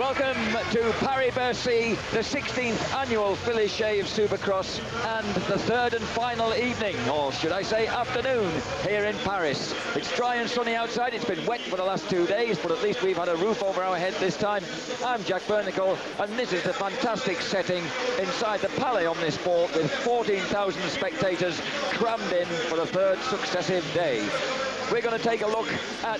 Welcome to Bercy, the 16th annual Felice of Supercross and the third and final evening, or should I say afternoon, here in Paris. It's dry and sunny outside. It's been wet for the last 2 days, but at least we've had a roof over our head this time. I'm Jack Bernicle, and this is the fantastic setting inside the Palais Omnisport with 14,000 spectators crammed in for the third successive day. We're going to take a look at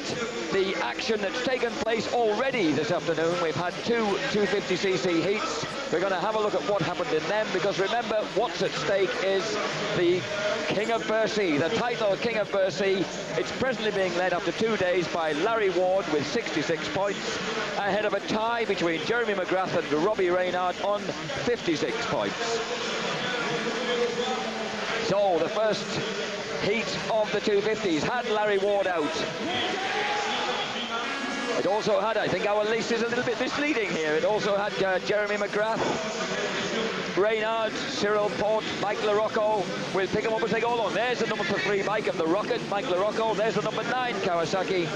the action that's taken place already this afternoon. We've had two 250cc heats. We're going to have a look at what happened in them, because remember, what's at stake is the King of Bercy, the title King of Bercy. It's presently being led after 2 days by Larry Ward with 66 points, ahead of a tie between Jeremy McGrath and Robbie Reynard on 56 points. So the first heat of the 250s had Larry Ward out. It also had, I think our list is a little bit misleading here, it also had Jeremy McGrath, Reynard, Cyril Port, Mike LaRocco. We'll pick them up as they go along. There's the number 3 bike of the Rocket, Mike LaRocco. There's the number 9 Kawasaki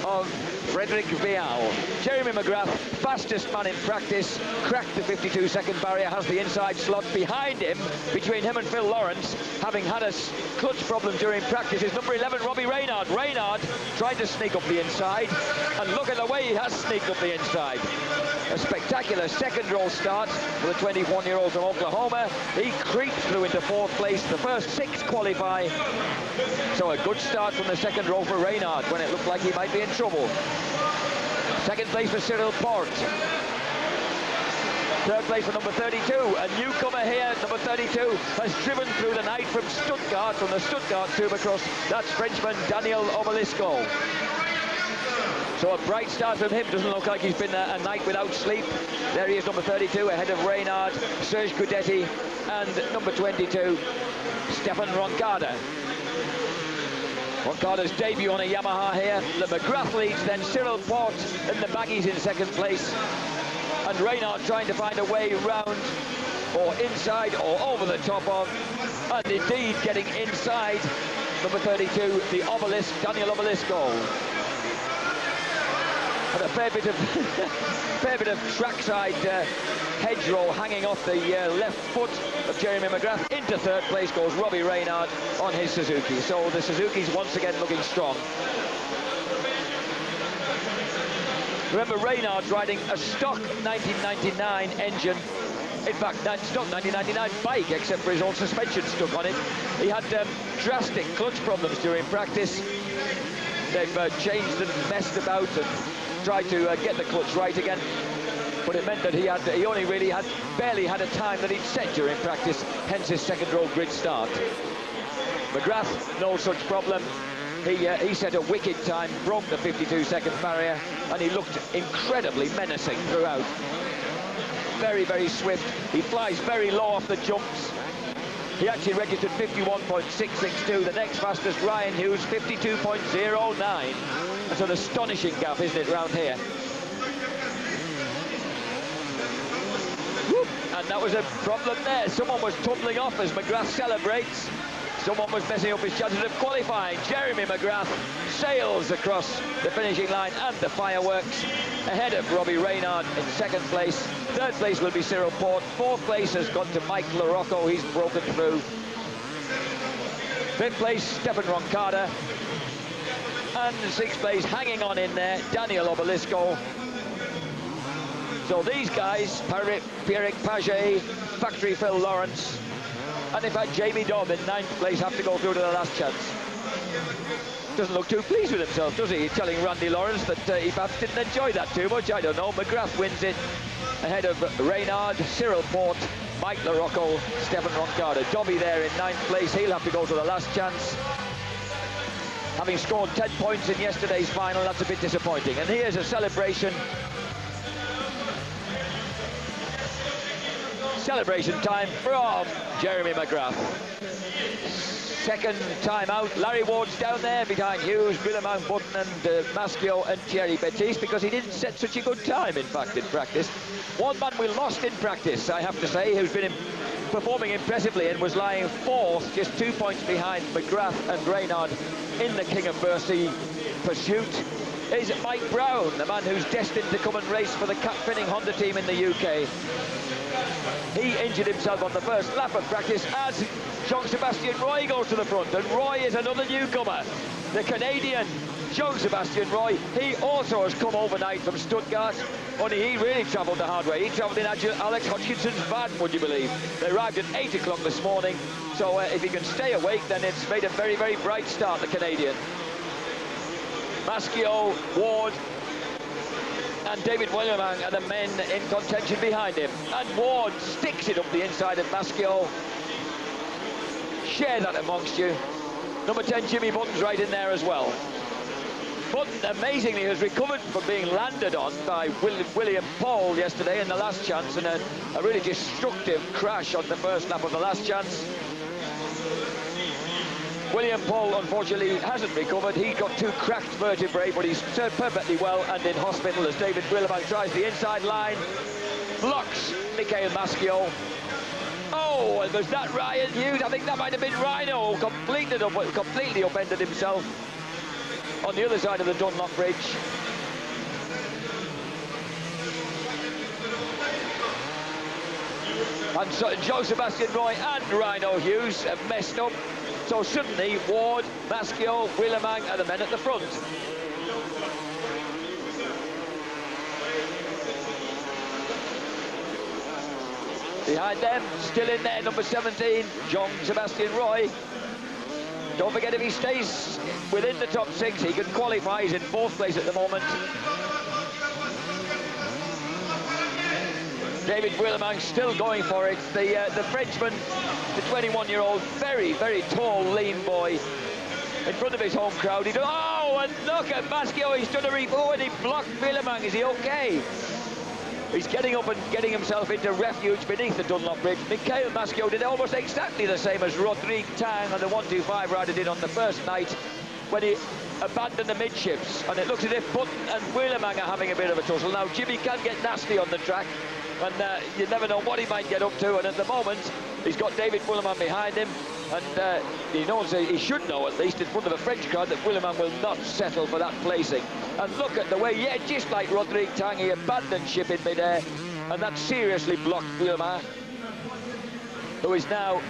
of Frederick Vial. Jeremy McGrath, fastest man in practice, cracked the 52-second barrier, has the inside slot. Behind him, between him and Phil Lawrence, having had a clutch problem during practice, is number 11 Robbie Reynard. Reynard tried to sneak up the inside, and look at the way he has sneaked up the inside. A spectacular second row start for the 21-year-old from Oklahoma. He creeps through into 4th place. The first 6 qualify. So a good start from the second row for Reynard when it looked like he might be in trouble. Second place for Cyril Port. Third place for number 32. A newcomer here, number 32, has driven through the night from Stuttgart, from the Stuttgart Supercross. That's Frenchman Daniel Obelisco. So a bright start from him. Doesn't look like he's been a night without sleep. There he is, number 32, ahead of Reynard, Serge Gudetti, and number 22, Stefan Roncada. Roncada's debut on a Yamaha here. The McGrath leads, then Cyril Port and the Baggies in second place. And Reynard trying to find a way round, or inside, or over the top of, and indeed getting inside number 32, the Obelisk, Daniel Obelisco. And a fair bit of trackside hedgerow hanging off the left foot of Jeremy McGrath. Into third place goes Robbie Reynard on his Suzuki. So the Suzuki's once again looking strong. Remember, Reynard's riding a stock 1999 engine. In fact, that stock 1999 bike, except for his own suspension stuck on it. He had drastic clutch problems during practice. They've changed and messed about and tried to get the clutch right again, but it meant that he only really barely had a time that he'd set during practice, hence his second row grid start. McGrath, no such problem. He set a wicked time, broke the 52-second barrier, and he looked incredibly menacing throughout. Very, very swift. He flies very low off the jumps. He actually registered 51.662. The next fastest, Ryan Hughes, 52.09. That's an astonishing gap, isn't it, round here? Whoop. And that was a problem there. Someone was tumbling off as McGrath celebrates. Someone was messing up his chances of qualifying. Jeremy McGrath sails across the finishing line and the fireworks, ahead of Robbie Reynard in second place. Third place will be Cyril Port. Fourth place has gone to Mike LaRocco. He's broken through. Fifth place, Stefan Roncada. And sixth place, hanging on in there, Daniel Obelisco. So these guys, Pierrick Paget, Factory Phil Lawrence, and in fact Jamie Dobb in 9th place, have to go through to the last chance. Doesn't look too pleased with himself, does he? He's telling Randy Lawrence that he perhaps didn't enjoy that too much. I don't know. McGrath wins it ahead of Reynard, Cyril Port, Mike LaRocco, Stefan Roncada. Dobby there in 9th place. He'll have to go to the last chance. Having scored 10 points in yesterday's final, that's a bit disappointing. And here's a celebration. Celebration time from Jeremy McGrath. Second time out, Larry Ward's down there behind Hughes, Willemijn Button and Maschio and Thierry Bettis, because he didn't set such a good time, in fact, in practice. One man we lost in practice, I have to say, who's been performing impressively and was lying 4th, just 2 points behind McGrath and Reynard in the King of Bercy pursuit. is Mike Brown, the man who's destined to come and race for the cap-pinning Honda team in the UK. He injured himself on the first lap of practice as Jean-Sébastien Roy goes to the front, and Roy is another newcomer. The Canadian Jean-Sébastien Roy, he also has come overnight from Stuttgart, only he really travelled the hard way. He travelled in Alex Hodgkinson's van, would you believe? They arrived at 8 o'clock this morning, so if he can stay awake, then it's made a very, very bright start, the Canadian. Maschio, Ward, and David Willemang are the men in contention behind him. And Ward sticks it up the inside of Maschio. Share that amongst you. Number 10, Jimmy Button's right in there as well. Button, amazingly, has recovered from being landed on by William Paul yesterday in the last chance, and a really destructive crash on the first lap of the last chance. William Paul, unfortunately, hasn't recovered. He got 2 cracked vertebrae, but he's perfectly well and in hospital as David Willemang tries the inside line. Blocks Michael Maschio. Oh, and was that Ryan Hughes? I think that might have been Rhino, completely upended himself on the other side of the Dunlop Bridge. And so Jean-Sébastien Roy and Rhino Hughes have messed up. So suddenly, Ward, Maschio, Willemang are the men at the front. Behind them, still in there, number 17, Jean-Sébastien Roy. Don't forget, if he stays within the top 6, he can qualify. He's in 4th place at the moment. David Willemang still going for it. The Frenchman, the 21-year-old, very, very tall, lean boy, in front of his home crowd. Oh, and look at Maschio. He's done a reforward. He blocked Willemang. Is he okay? He's getting up and getting himself into refuge beneath the Dunlop Bridge. Michael Maschio did almost exactly the same as Rodrigue Tang and the 125 rider did on the first night when he abandoned the midships. And it looks as if Button and Willemang are having a bit of a tussle. Now, Jimmy can get nasty on the track, and you never know what he might get up to. And at the moment, he's got David Willemang behind him, and he knows, he should know at least in front of a French crowd, that Willemang will not settle for that placing. And look at the way, yeah, just like Rodrigue Tang, he abandoned ship in midair, and that seriously blocked Willemang, who is now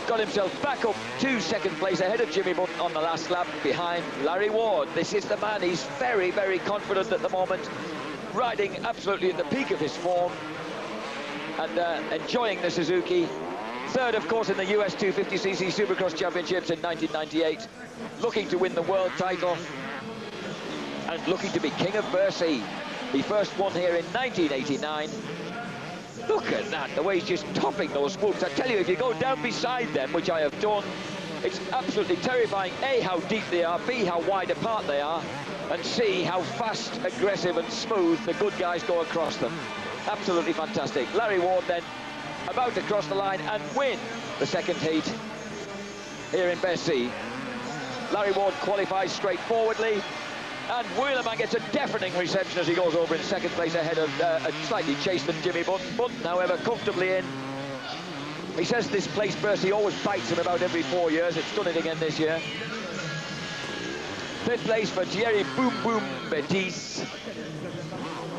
got himself back up to 2nd place ahead of Jimmy Button on the last lap, behind Larry Ward. This is the man. He's very, very confident at the moment, riding absolutely at the peak of his form and enjoying the Suzuki. 3rd, of course, in the US 250cc Supercross Championships in 1998, looking to win the world title and looking to be king of Bercy. He first won here in 1989. Look at that, the way he's just topping those whoops. I tell you, if you go down beside them, which I have done, it's absolutely terrifying. A, how deep they are, B, how wide apart they are, and C, how fast, aggressive and smooth the good guys go across them. Absolutely fantastic. Larry Ward then about to cross the line and win the 2nd heat here in Bercy. Larry Ward qualifies straightforwardly, and Willemang gets a deafening reception as he goes over in 2nd place ahead of a slightly chased than Jimmy Button. Button, however, comfortably in. He says this place, Bercy, always bites him about every 4 years. It's done it again this year. 5th place for Thierry Boom Boom Betis.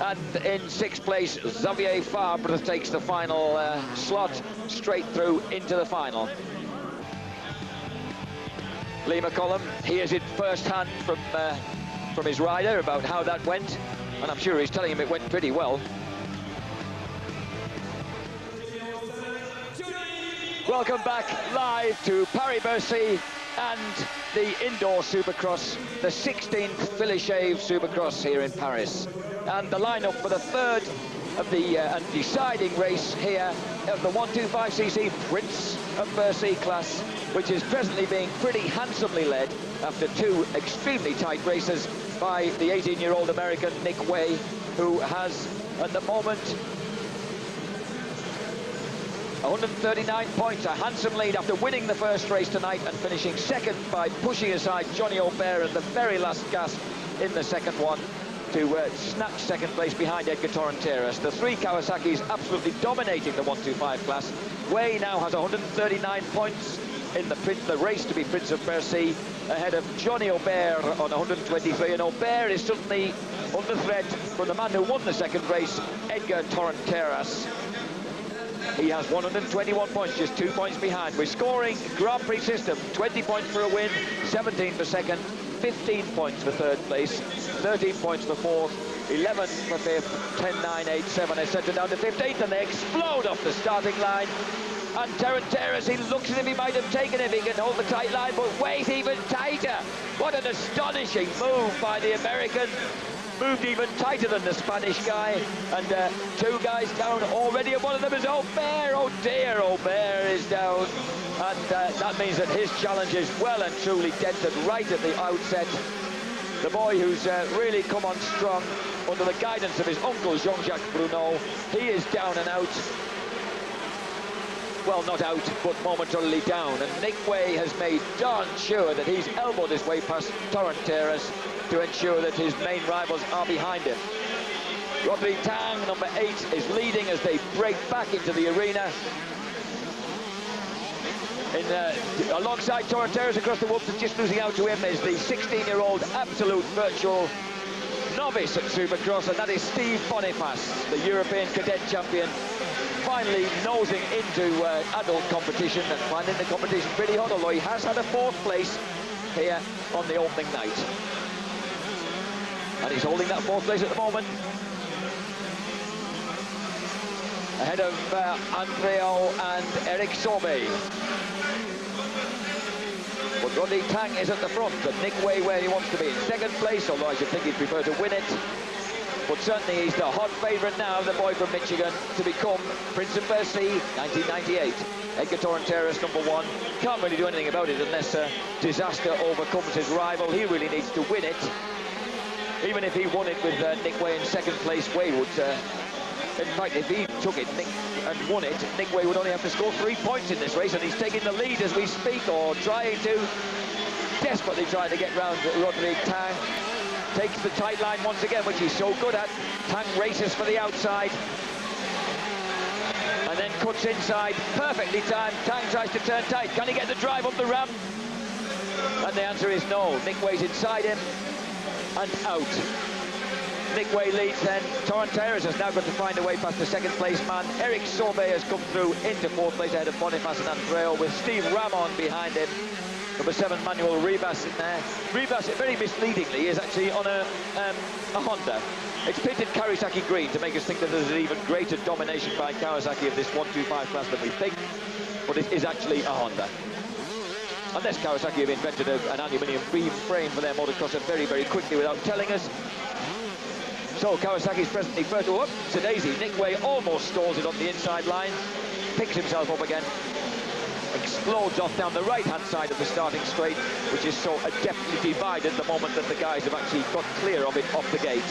And in 6th place, Xavier Fabre takes the final slot straight through into the final. Lee McCollum hears it firsthand from his rider about how that went, and I'm sure he's telling him it went pretty well. Welcome back live to Paris-Bercy and the indoor Supercross, the 16th Philly-Shave Supercross here in Paris. And the lineup for the 3rd of the deciding race here of the 125cc Prince of Bercy class, which is presently being pretty handsomely led after 2 extremely tight races by the 18-year-old American Nick Way, who has at the moment 139 points, a handsome lead after winning the first race tonight and finishing 2nd by pushing aside Johnny O'Bear at the very last gasp in the 2nd one to snatch 2nd place behind Edgar Torrenteras. The 3 Kawasaki's absolutely dominating the 125 class. Way now has 139 points in the race to be Prince of Bercy. ahead of Johnny Aubert on 123, and Aubert is suddenly under threat from the man who won the second race, Edgar Torrenteras. He has 121 points, just 2 points behind. We're scoring Grand Prix system, 20 points for a win, 17 for second, 15 points for third place, 13 points for fourth, 11 for fifth, 10, 9, 8, 7, etc. down to 15th, and they explode off the starting line. And Torrenteras, he looks as if he might have taken it. He can hold the tight line, but wait, even tighter. What an astonishing move by the American. Moved even tighter than the Spanish guy. And two guys down already, and one of them is Aubert. Oh dear, Aubert is down. And that means that his challenge is well and truly dented right at the outset. The boy who's really come on strong under the guidance of his uncle, Jean-Jacques Bruno, he is down and out. Well, not out, but momentarily down. And Nick Wey has made darn sure that he's elbowed his way past Torrenteras to ensure that his main rivals are behind him. Roderick Tang, number 8, is leading as they break back into the arena. Alongside Torrenteras across the whoops, just losing out to him is the 16-year-old absolute virtual novice at Supercross, and that is Steve Boniface, the European cadet champion, finally nosing into adult competition and finding the competition pretty hot, although he has had a 4th place here on the opening night. And he's holding that 4th place at the moment. Ahead of Andreo and Eric Sobe. But Roddy Tang is at the front, and Nick Wey where he wants to be in 2nd place, although I should think he'd prefer to win it. But certainly he's the hot favourite now, the boy from Michigan, to become Prince of Bercy 1998. Edgar Torrenteras, number 1. Can't really do anything about it unless disaster overcomes his rival. He really needs to win it. Even if he won it with Nick Wey in 2nd place, Wey would... in fact, if he took it and won it, Nick Wey would only have to score 3 points in this race, and he's taking the lead as we speak, or desperately trying to get round Roderick Tang. Takes the tight line once again, which he's so good at. Tang races for the outside. And then cuts inside, perfectly timed. Tang tries to turn tight. Can he get the drive up the ramp? And the answer is no. Nick Wey's inside him and out. Nick Wey leads then. Torrenteras has now got to find a way past the 2nd place man. Eric Sobe has come through into 4th place ahead of Boniface and Andreo, with Steve Ramon behind him. Number 7, Manuel Ribas in there. Ribas, very misleadingly, is actually on a Honda. It's painted Kawasaki green to make us think that there's an even greater domination by Kawasaki of this 125 class than we think, but it is actually a Honda. Unless Kawasaki have invented an aluminium beam frame for their motocrosser very, very quickly without telling us. So Kawasaki is presently first. Oh, it's a daisy. Nick Wey almost stalls it on the inside line, picks himself up again, explodes off down the right-hand side of the starting straight, which is so adeptly divided the moment that the guys have actually got clear of it off the gate.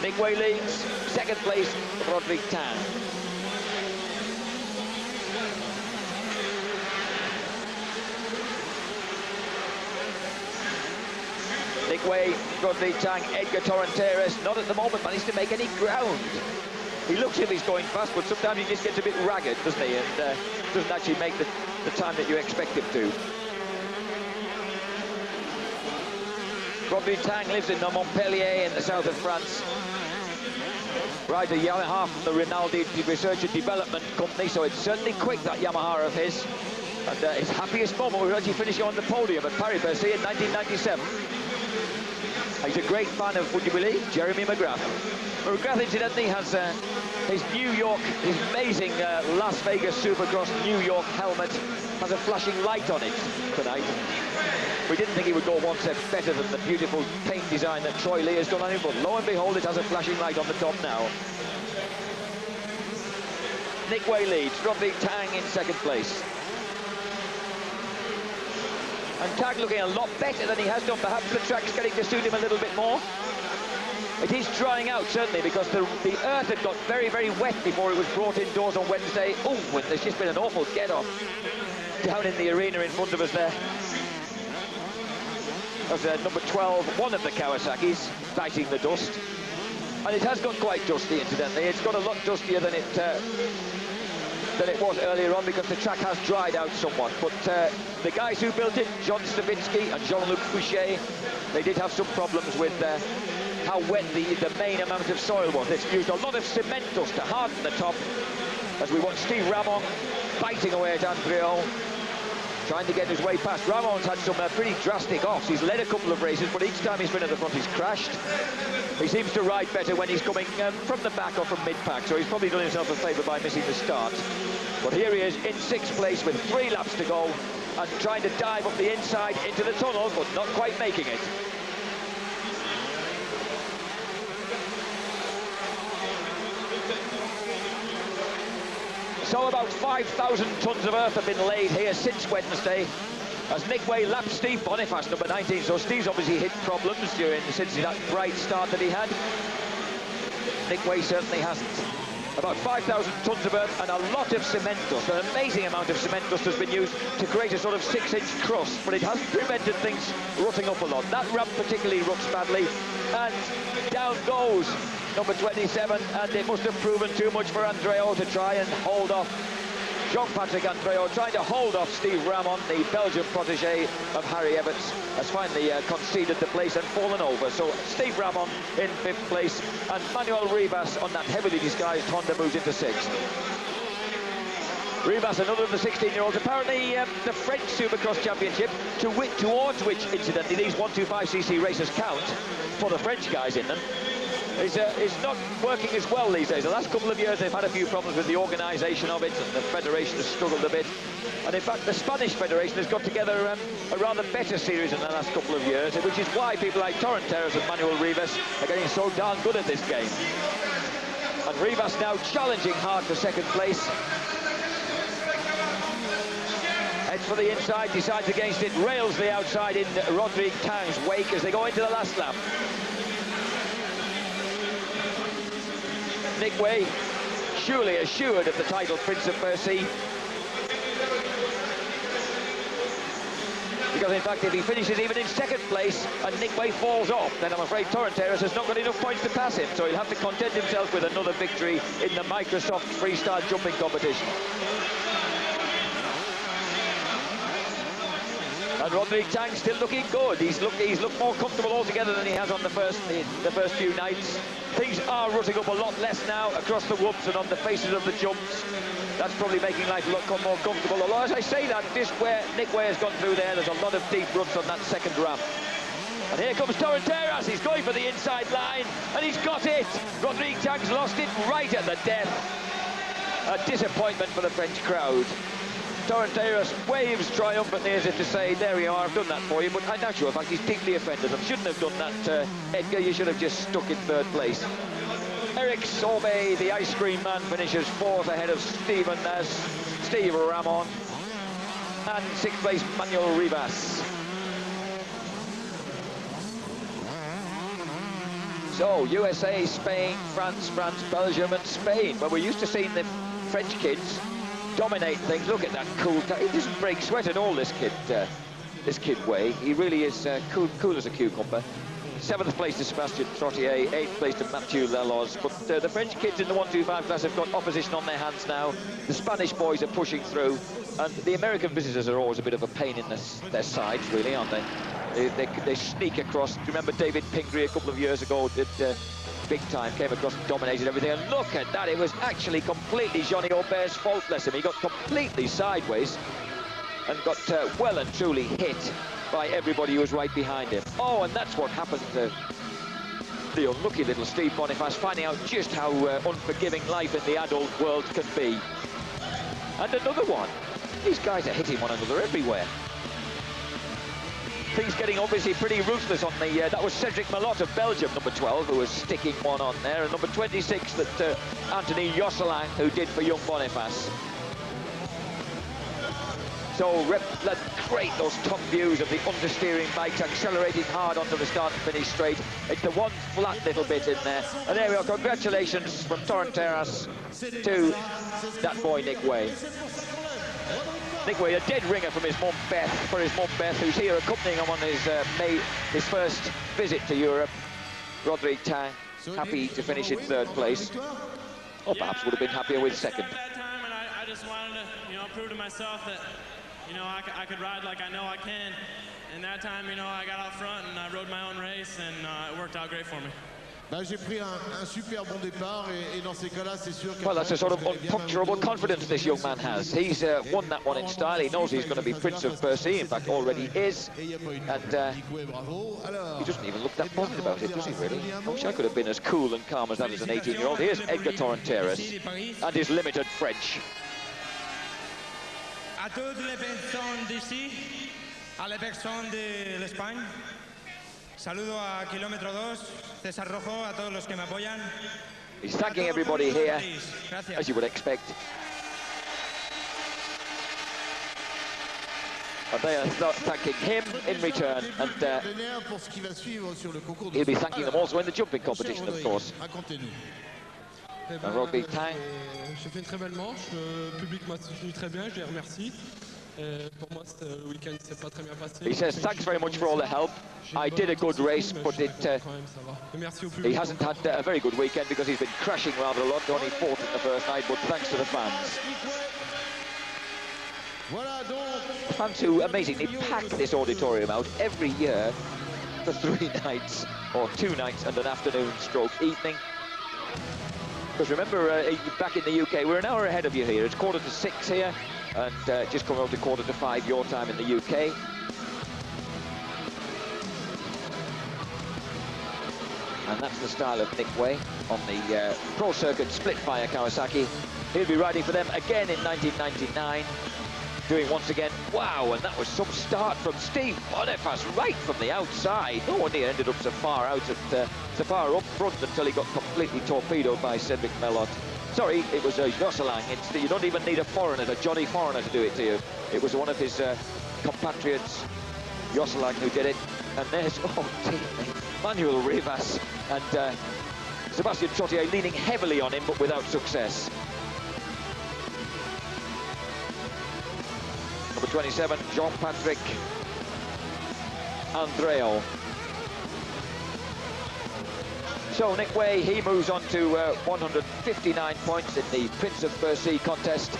Nick Wey leads, 2nd place, Roderick Tang. Nick Wey, Roderick Tang, Edgar Torrenteras, not at the moment managed to make any ground. He looks as if he's going fast, but sometimes he just gets a bit ragged, doesn't he? And doesn't actually make the time that you expect him to. Roderick Tang lives in Montpellier in the south of France. Rides a Yamaha from the Rinaldi Research and Development Company, so it's certainly quick, that Yamaha of his. And his happiest moment was actually finishing on the podium at Paris-Bercy in 1997. He's a great fan of, would you believe, Jeremy McGrath. McGrath, incidentally, has his amazing Las Vegas Supercross New York helmet has a flashing light on it tonight. We didn't think he would go one step better than the beautiful paint design that Troy Lee has done on him, but lo and behold, it has a flashing light on the top now. Nick Wey leads, Roderick Tang in 2nd place. And Tang looking a lot better than he has done. Perhaps the track's getting to suit him a little bit more. It is drying out, certainly, because the earth had got very, very wet before it was brought indoors on Wednesday. Oh, and there's just been an awful get-off down in the arena in front of us there. Of number 12, one of the Kawasaki's, biting the dust. And it has got quite dusty, incidentally. It's got a lot dustier than it than it was earlier on because the track has dried out somewhat. But the guys who built it, John Stavinsky and Jean-Luc Boucher, they did have some problems with how wet the main amount of soil was. They've used a lot of cement dust to harden the top, as we watch Steve Ramon biting away at Andriol, trying to get his way past. Ramon's had some pretty drastic offs. He's led a couple of races, but each time he's been at the front, he's crashed. He seems to ride better when he's coming from the back or from mid-pack, so he's probably done himself a favour by missing the start. But here he is in 6th place with 3 laps to go and trying to dive up the inside into the tunnel, but not quite making it. So about 5,000 tonnes of earth have been laid here since Wednesday, as Nick Way lapped Steve Boniface, number 19. So Steve's obviously hit problems since that bright start that he had. Nick Way certainly hasn't. About 5,000 tonnes of earth and a lot of cement dust. An amazing amount of cement dust has been used to create a sort of 6-inch crust, but it has prevented things rutting up a lot. That ramp particularly ruts badly, and down goes number 27, and it must have proven too much for Andreo to try and hold off. Jean-Patrick Andreo trying to hold off Steve Ramon, the Belgian protege of Harry Evans, has finally conceded the place and fallen over. So Steve Ramon in 5th place, and Manuel Rivas on that heavily disguised Honda moves into 6th. Rivas, another of the 16-year-olds, apparently the French Supercross Championship, towards which, incidentally, these 125cc races count for the French guys in them, is not working as well these days. The last couple of years they've had a few problems with the organisation of it, and the federation has struggled a bit. And in fact the Spanish federation has got together a rather better series in the last couple of years, which is why people like Torrenteras and Manuel Rivas are getting so darn good at this game. And Rivas now challenging hard for 2nd place. Heads for the inside, decides against it, rails the outside in Rodrigue Tang's wake as they go into the last lap. Nick Way, surely assured of the title, Prince of Bercy. Because in fact, if he finishes even in 2nd place and Nick Way falls off, then I'm afraid Torrenteras has not got enough points to pass him. So he'll have to content himself with another victory in the Microsoft freestyle jumping competition. And Rodrigue Tang still looking good. He's looked more comfortable altogether than he has on the first few nights. Things are rutting up a lot less now across the whoops and on the faces of the jumps. That's probably making life a lot more comfortable. Although, as I say that, just where Nick Way has gone through there's a lot of deep ruts on that 2nd ramp. And here comes Torrenteras. He's going for the inside line, and he's got it. Rodrigue Tang's lost it right at the death. A disappointment for the French crowd. Torrenteras waves triumphantly as if to say, there you are, I've done that for you, but in actual fact he's deeply offended. I shouldn't have done that, Edgar, you should have just stuck in 3rd place. Eric Sauvé, the ice cream man, finishes 4th ahead of Steve Ramon, and 6th place Manuel Rivas. So USA, Spain, France, Belgium and Spain. Well, we're used to seeing the French kids dominate things. Look at that cool. He doesn't break sweat at all, this kid Way. He really is cool as a cucumber. 7th place to Sébastien Trottier, 8th place to Mathieu Laloz. But the French kids in the 125 class have got opposition on their hands now. The Spanish boys are pushing through, and the American visitors are always a bit of a pain in their sides, really, aren't they? They sneak across. Do you remember David Pingree a couple of years ago did big time, came across and dominated everything, and look at that, it was actually completely Johnny Aubert's fault, bless him. He got completely sideways and got well and truly hit by everybody who was right behind him. Oh, and that's what happened to the unlucky little Steve Boniface, finding out just how unforgiving life in the adult world can be. And another one. These guys are hitting one another everywhere. Things getting obviously pretty ruthless on the... that was Cedric Malot of Belgium, number 12, who was sticking one on there, and number 26 that Anthony Josselin, who did for young Boniface. So let's create those top views of the understeering bikes accelerating hard onto the start and finish straight. It's the one flat little bit in there. And there we are. Congratulations from Torrenteras to that boy Nick Way. Nick Way, a dead ringer from his mum Beth, who's here accompanying him on his first visit to Europe. Rodrigue Tang, happy to finish in 3rd place, or perhaps would have been happier with 2nd. just wanted to, prove to myself that, I could ride like I know I can. And that time, I got out front and I rode my own race, and it worked out great for me. J'ai pris un super bon départ, et dans ces cas-là, c'est sûr. Well, that's a sort of unpuncturable confidence this young man has. He's won that one in style. He knows he's going to be Prince of Bercy. In fact, already is. And he doesn't even look that bothered about it, does he, really? I wish I could have been as cool and calm as that as an 18-year-old. Here's Edgar Torrenteras and his limited French. À toutes les personnes d'ici, à les personnes de l'Espagne, saludo a Kilómetro 2, César Rojo, a todos los que me apoyan. He's thanking everybody here, as you would expect. And they are thanking him in return, and he'll be thanking them also in the jumping competition, of course. Rugby Tang. J'ai fait une très belle manche, le public m'a soutenu très bien, je les remercie. Pour moi, le week-end s'est pas très bien passé. He says thanks very much for all the help. I did a good race, but he hasn't had a very good weekend because he's been crashing rather a lot, only fourth in the first night, but thanks to the fans. Fans who amazingly pack this auditorium out every year for 3 nights, or 2 nights and an afternoon stroke evening. Because remember, back in the UK, we're an hour ahead of you here. It's 6:45 here, and just coming up to 5:45 your time in the UK. And that's the style of Nick Way on the Pro Circuit split via Kawasaki. He'll be riding for them again in 1999. Doing once again, wow, and that was some start from Steve Boniface right from the outside. No one here ended up so far out at so far up front until he got completely torpedoed by Cedric Melot. Sorry, it was Josselang. You don't even need a foreigner, a Johnny Foreigner, to do it to you. It was one of his compatriots, Josselang, who did it. And there's, teammate Manuel Rivas and Sebastian Trottier leaning heavily on him, but without success. Number 27, Jean-Patrick Andreo. So Nick Way, he moves on to 159 points in the Prince of Bercy contest.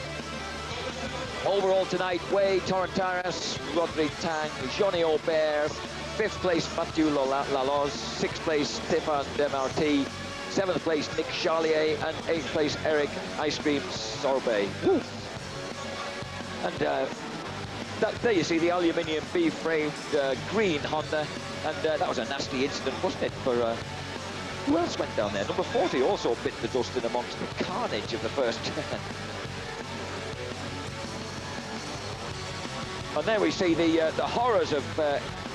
Overall tonight, Way, Torrenteras, Rodrigue Tang, Johnny Aubert, 5th place Mathieu Laloz, 6th place Stéphane Demarty, 7th place Nick Charlier, and 8th place Eric Ice Cream Sorbet. Woo. And there you see the aluminium B-framed green Honda, and that was a nasty incident, wasn't it, for who else went down there? Number 40 also bit the dust in amongst the carnage of the first turn. And there we see the horrors of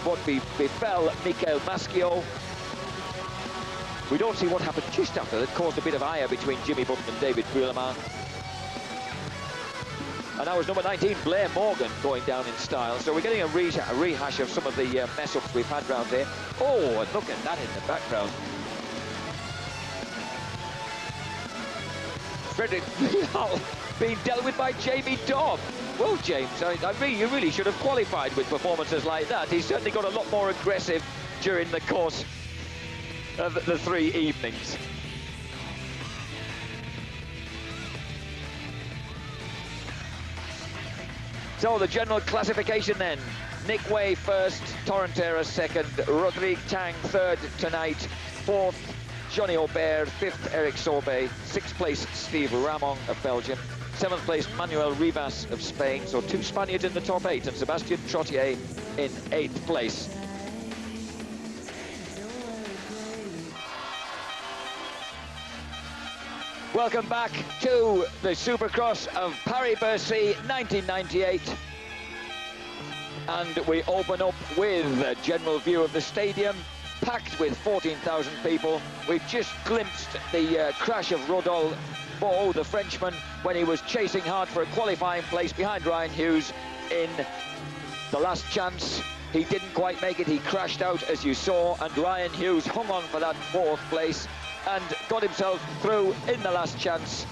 what befell Michael Maschio. We don't see what happened just after that caused a bit of ire between Jimmy Button and David Brulleman. And that was number 19, Blair Morgan, going down in style. So we're getting a rehash of some of the mess-ups we've had round here. Oh, and look at that in the background. Frederick Vidal being dealt with by Jamie Dobb. Well, James, you really should have qualified with performances like that. He's certainly got a lot more aggressive during the course of the 3 evenings. So the general classification then. Nick Way first, Torrenteras second, Rodrigue Tang third tonight, 4th Johnny Aubert, 5th Eric Sorbet, 6th place Steve Ramon of Belgium, 7th place Manuel Rivas of Spain, so 2 Spaniards in the top 8, and Sebastian Trottier in 8th place. Welcome back to the Supercross of Paris-Bercy 1998. And we open up with a general view of the stadium, packed with 14,000 people. We've just glimpsed the crash of Rodolphe Beau, the Frenchman, when he was chasing hard for a qualifying place behind Ryan Hughes in the last chance. He didn't quite make it, he crashed out as you saw, and Ryan Hughes hung on for that 4th place and got himself through in the last chance.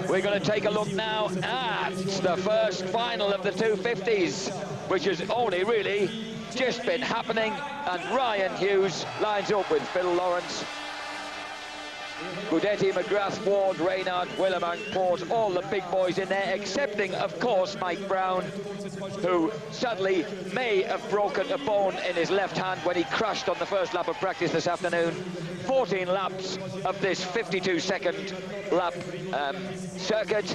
We're going to take a look now at the first final of the 250s, which has only really just been happening, and Ryan Hughes lines up with Phil Lawrence. Gudetti, McGrath, Ward, Reynard, Willemang, Port, all the big boys in there, excepting, of course, Mike Brown, who sadly may have broken a bone in his left hand when he crashed on the first lap of practice this afternoon. 14 laps of this 52-second lap circuit.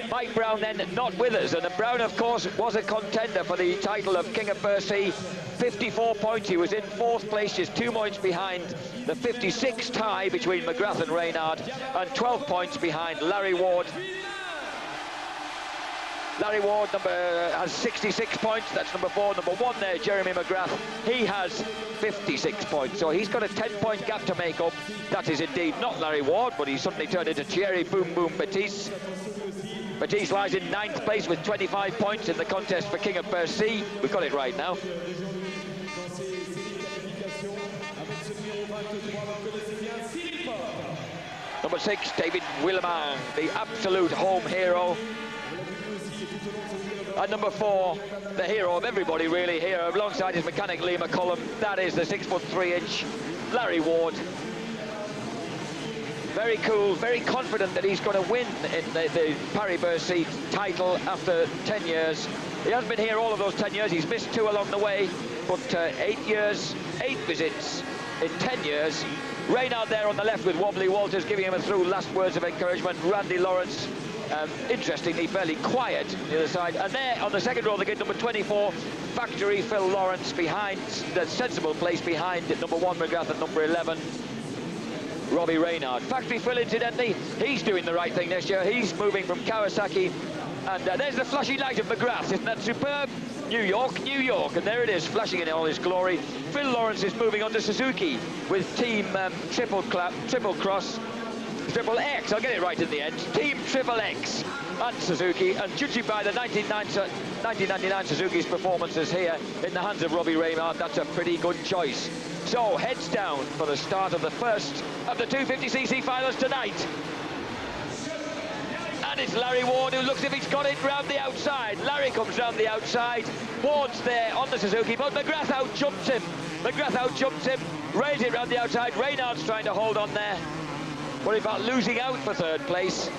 Mike Brown then not with us, and Brown, of course, was a contender for the title of King of Bercy. 54 points, he was in 4th place, just 2 points behind the 56 tie between McGrath and Reynard, and 12 points behind Larry Ward. Larry Ward has 66 points, that's number 4. Number 1 there, Jeremy McGrath, he has 56 points, so he's got a 10-point gap to make up. That is indeed not Larry Ward, but he's suddenly turned into Thierry Boom Boom Baptiste. Baptiste lies in 9th place with 25 points in the contest for King of Bercy. We've got it right now. Number 6, David Willemang, the absolute home hero. And number 4, the hero of everybody really here, alongside his mechanic Lee McCullum. That is the 6'3" Larry Ward. Very cool, very confident that he's going to win in the Paris-Bercy title after 10 years. He hasn't been here all of those 10 years. He's missed 2 along the way, but 8 years, 8 visits in 10 years. Reynard there on the left with Wobbly Walters giving him a through last words of encouragement. Randy Lawrence, interestingly, fairly quiet on the other side. And there on the second row, they get number 24, Factory Phil Lawrence behind, the sensible place behind number 1 McGrath and number 11. Robbie Reynard. Factory Phil, incidentally, he's doing the right thing this year. He's moving from Kawasaki. And there's the flashing light of McGrath. Isn't that superb? New York, New York. And there it is, flashing in all his glory. Phil Lawrence is moving on to Suzuki with Team Triple Cross. Triple X, I'll get it right in the end. Team Triple X and Suzuki. And judging by the 1999 Suzuki's performances here in the hands of Robbie Reynard, that's a pretty good choice. So, heads down for the start of the first of the 250cc finals tonight. And it's Larry Ward who looks as if he's got it round the outside. Larry comes round the outside. Ward's there on the Suzuki, but McGrath out-jumps him. McGrath out-jumps him, rails it round the outside. Reynard's trying to hold on there. But in fact, losing out for 3rd place.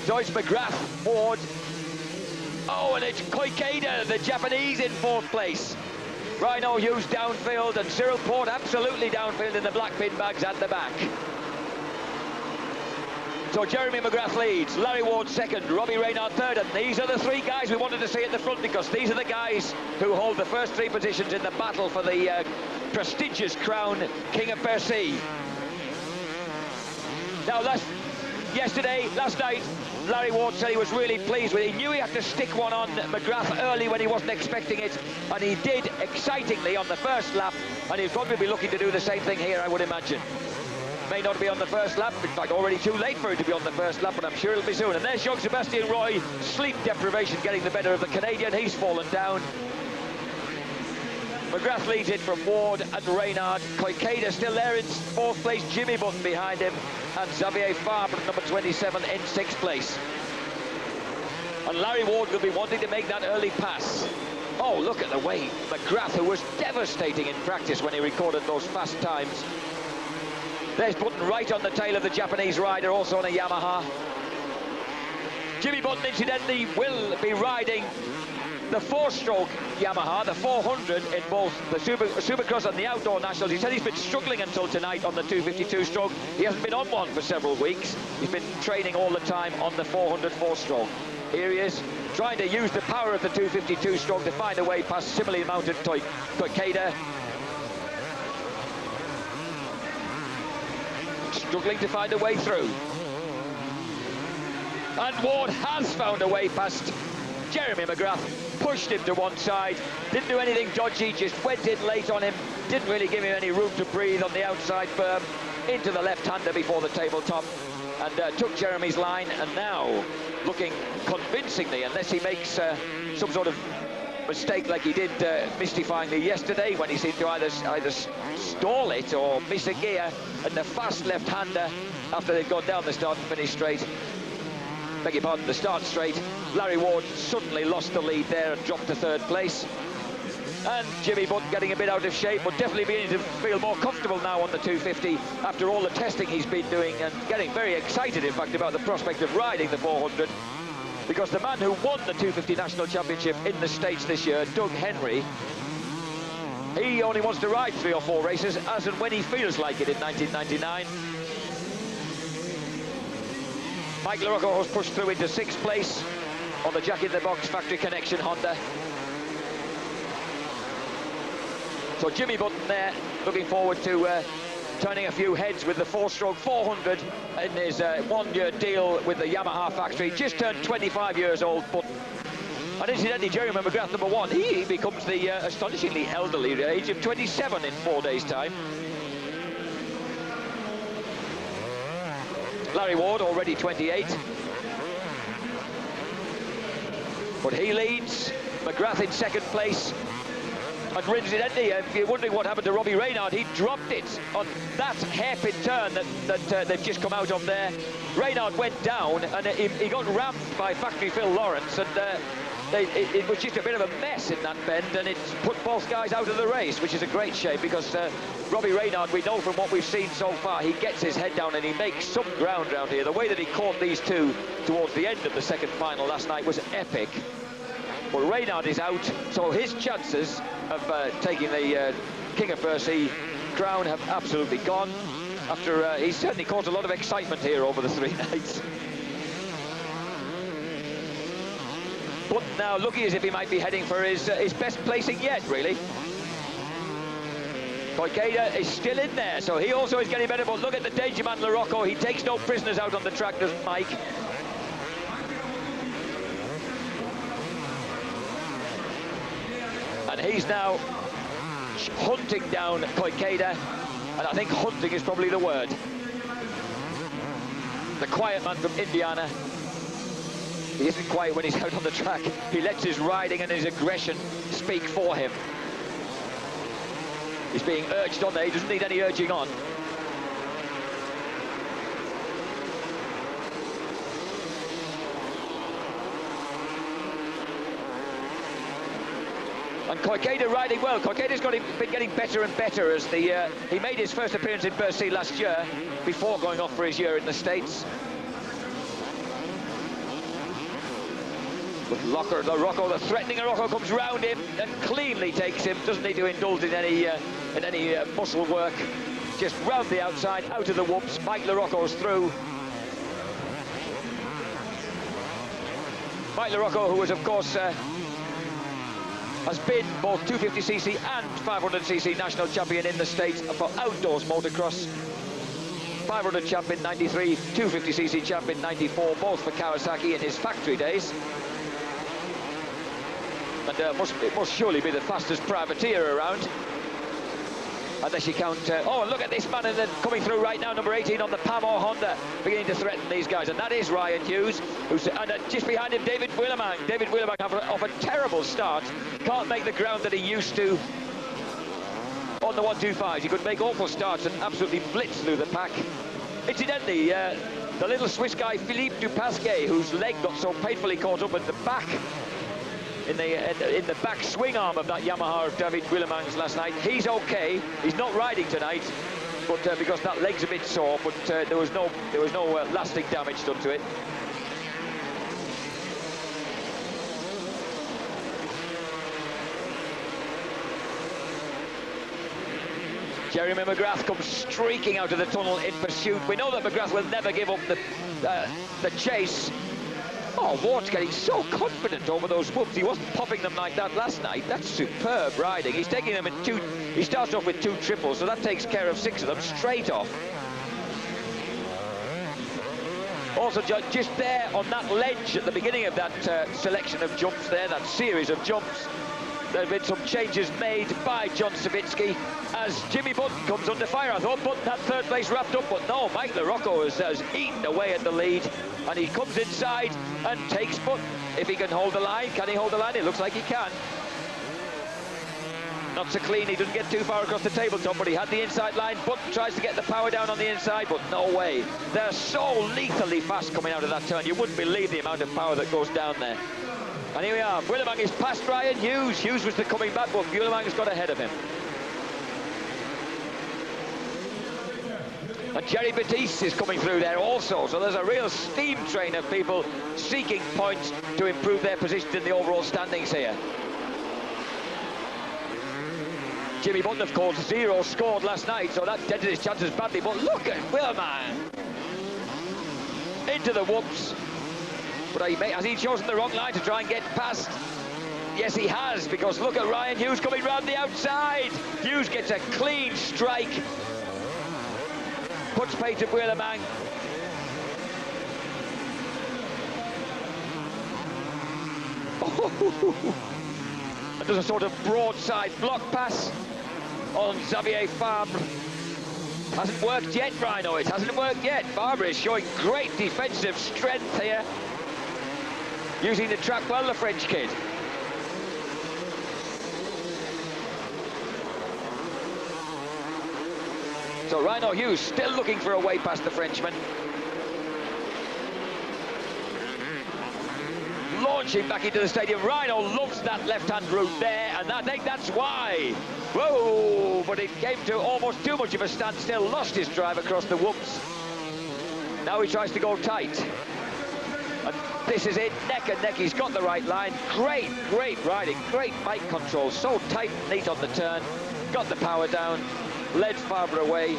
So it's McGrath, Ward. Oh, and it's Koikeda, the Japanese, in 4th place. Rhino Hughes downfield, and Cyril Port absolutely downfield in the black pin bags at the back. So Jeremy McGrath leads, Larry Ward 2nd, Robbie Reynard 3rd, and these are the 3 guys we wanted to see at the front, because these are the guys who hold the first 3 positions in the battle for the prestigious crown King of Bercy. Now, last night, Larry Ward said he was really pleased with it. He knew he had to stick one on McGrath early when he wasn't expecting it, and he did excitingly on the first lap, and he'll probably be looking to do the same thing here, I would imagine. May not be on the first lap, in fact already too late for him to be on the first lap, but I'm sure it'll be soon. And there's Jean-Sebastien Roy, sleep deprivation getting the better of the Canadian. He's fallen down. McGrath leads it from Ward and Reynard. Koikeda still there in 4th place, Jimmy Button behind him, and Xavier Fabre, number 27, in 6th place. And Larry Ward will be wanting to make that early pass. Oh, look at the way McGrath, who was devastating in practice when he recorded those fast times. There's Button right on the tail of the Japanese rider, also on a Yamaha. Jimmy Button, incidentally, will be riding the 4-stroke Yamaha, the 400 in both the Supercross and the Outdoor Nationals. He said he's been struggling until tonight on the 252-stroke. He hasn't been on one for several weeks. He's been training all the time on the 400 4-stroke. Here he is, trying to use the power of the 252-stroke to find a way past similarly mounted Koikeda. Struggling to find a way through. And Ward has found a way past Jeremy McGrath, pushed him to one side, didn't do anything dodgy, just went in late on him, didn't really give him any room to breathe on the outside berm, into the left-hander before the tabletop, and took Jeremy's line, and now looking convincingly, unless he makes some sort of mistake like he did mystifyingly yesterday, when he seemed to either stall it or miss a gear, and the fast left-hander after they'd gone down the start and finish straight. Beg your pardon, the start straight. Larry Ward suddenly lost the lead there and dropped to 3rd place. And Jimmy Button getting a bit out of shape, but definitely beginning to feel more comfortable now on the 250 after all the testing he's been doing, and getting very excited, in fact, about the prospect of riding the 400. Because the man who won the 250 National Championship in the States this year, Doug Henry, he only wants to ride 3 or 4 races as and when he feels like it in 1999. Mike LaRocco has pushed through into 6th place on the Jack in the Box Factory Connection Honda. So Jimmy Button there, looking forward to turning a few heads with the 4-stroke 400 in his 1-year deal with the Yamaha factory. Just turned 25 years old, Button. And incidentally, Jerry McGrath, number 1, he becomes the astonishingly elderly age of 27 in 4 days' time. Larry Ward, already 28. But he leads. McGrath in 2nd place. And incidentally, if you're wondering what happened to Robbie Reynard, he dropped it on that hairpin turn that they've just come out of there. Reynard went down, and he got rammed by factory Phil Lawrence, and it was just a bit of a mess in that bend, and it's put both guys out of the race, which is a great shame, because Robbie Reynard, we know from what we've seen so far, he gets his head down and he makes some ground around here. The way that he caught these two towards the end of the 2nd final last night was epic. But Reynard is out, so his chances of taking the King of Bercy crown have absolutely gone, after he's certainly caused a lot of excitement here over the 3 nights. But now looking as if he might be heading for his best placing yet, really. Koikeda is still in there, so he also is getting better, but look at the danger man LaRocco. He takes no prisoners out on the track, doesn't Mike? And he's now hunting down Koikeda, and I think hunting is probably the word. The quiet man from Indiana. He isn't quiet when he's out on the track. He lets his riding and his aggression speak for him. He's being urged on there. He doesn't need any urging on. And Koikeda riding well. Koikeda's been getting better and better as he made his first appearance in Bercy last year before going off for his year in the States. But LaRocco, the threatening LaRocco, comes round him and cleanly takes him. Doesn't need to indulge in any muscle work. Just round the outside, out of the whoops. Mike LaRocco's through. Mike LaRocco, who was, of course, has been both 250cc and 500cc national champion in the States for outdoors motocross. 500 champ in 93, 250cc champ in 94, both for Kawasaki in his factory days. And it must surely be the fastest privateer around. Unless you count... oh, look at this man and then coming through right now, number 18 on the Pamo Honda, beginning to threaten these guys. And that is Ryan Hughes, who's just behind him, David Willemang. David Willemang off a terrible start. Can't make the ground that he used to on the 125s. He could make awful starts and absolutely blitz through the pack. Incidentally, the little Swiss guy, Philippe Dupasquet, whose leg got so painfully caught up at the back, in the back swing arm of that Yamaha of David Willemang's last night. He's okay. He's not riding tonight, but because that leg's a bit sore. But there was no lasting damage done to it. Jeremy McGrath comes streaking out of the tunnel in pursuit. We know that McGrath will never give up the chase. Oh, Ward's getting so confident over those whoops. He wasn't popping them like that last night. That's superb riding. He's taking them in 2. He starts off with 2 triples, so that takes care of 6 of them straight off. Also, just there on that ledge at the beginning of that selection of jumps there, that series of jumps, there have been some changes made by John Savitsky as Jimmy Button comes under fire. I thought Button had 3rd place wrapped up, but no, Mike LaRocco has eaten away at the lead, and he comes inside and takes Button. If he can hold the line, can he hold the line? It looks like he can. Not so clean, he doesn't get too far across the tabletop, but he had the inside line. Button tries to get the power down on the inside, but no way. They're so lethally fast coming out of that turn. You wouldn't believe the amount of power that goes down there. And here we are. Willemang is past Ryan Hughes. Hughes was the coming back, but Willemang has got ahead of him. And Jerry Batiste is coming through there also. So there's a real steam train of people seeking points to improve their position in the overall standings here. Jimmy Button, of course, 0 scored last night, so that dented his chances badly. But look at Willemang. Into the whoops. But has he chosen the wrong line to try and get past? Yes, he has, because look at Ryan Hughes coming round the outside. Hughes gets a clean strike. Puts pace to Willemang. And does a sort of broadside block pass on Xavier Fabre. Hasn't worked yet, Rhino. It hasn't worked yet. Fabre is showing great defensive strength here. Using the track well, the French kid. So Rhino Hughes still looking for a way past the Frenchman. Launching back into the stadium. Rhino loves that left-hand route there, and I think that's why. Whoa, but it came to almost too much of a standstill. Lost his drive across the whoops. Now he tries to go tight. And this is it, neck and neck. He's got the right line. Great, great riding, great bike control. So tight and neat on the turn. Got the power down. Led Fabre away.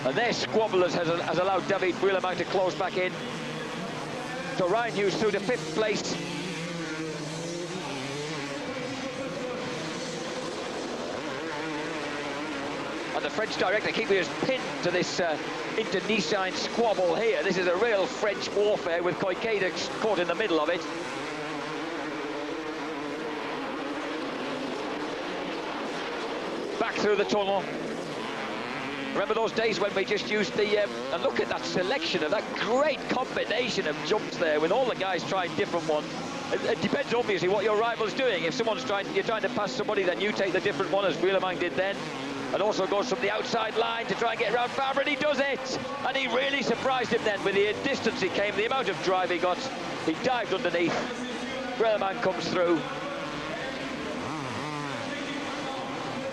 And their squabblers has allowed David Willemang to close back in. So Ryan Hughes through to 5th place. And the French director keeping us pinned to this internecine squabble here. This is a real French warfare with Koikeda caught in the middle of it. Back through the tunnel. Remember those days when we just used the... and look at that selection of that great combination of jumps there with all the guys trying different ones. It depends, obviously, what your rival's doing. If you're trying to pass somebody, then you take the different one, as Willemang did then. And also goes from the outside line to try and get around Fabre, and he does it! And he really surprised him then with the distance he came, the amount of drive he got. He dived underneath. Willemang comes through.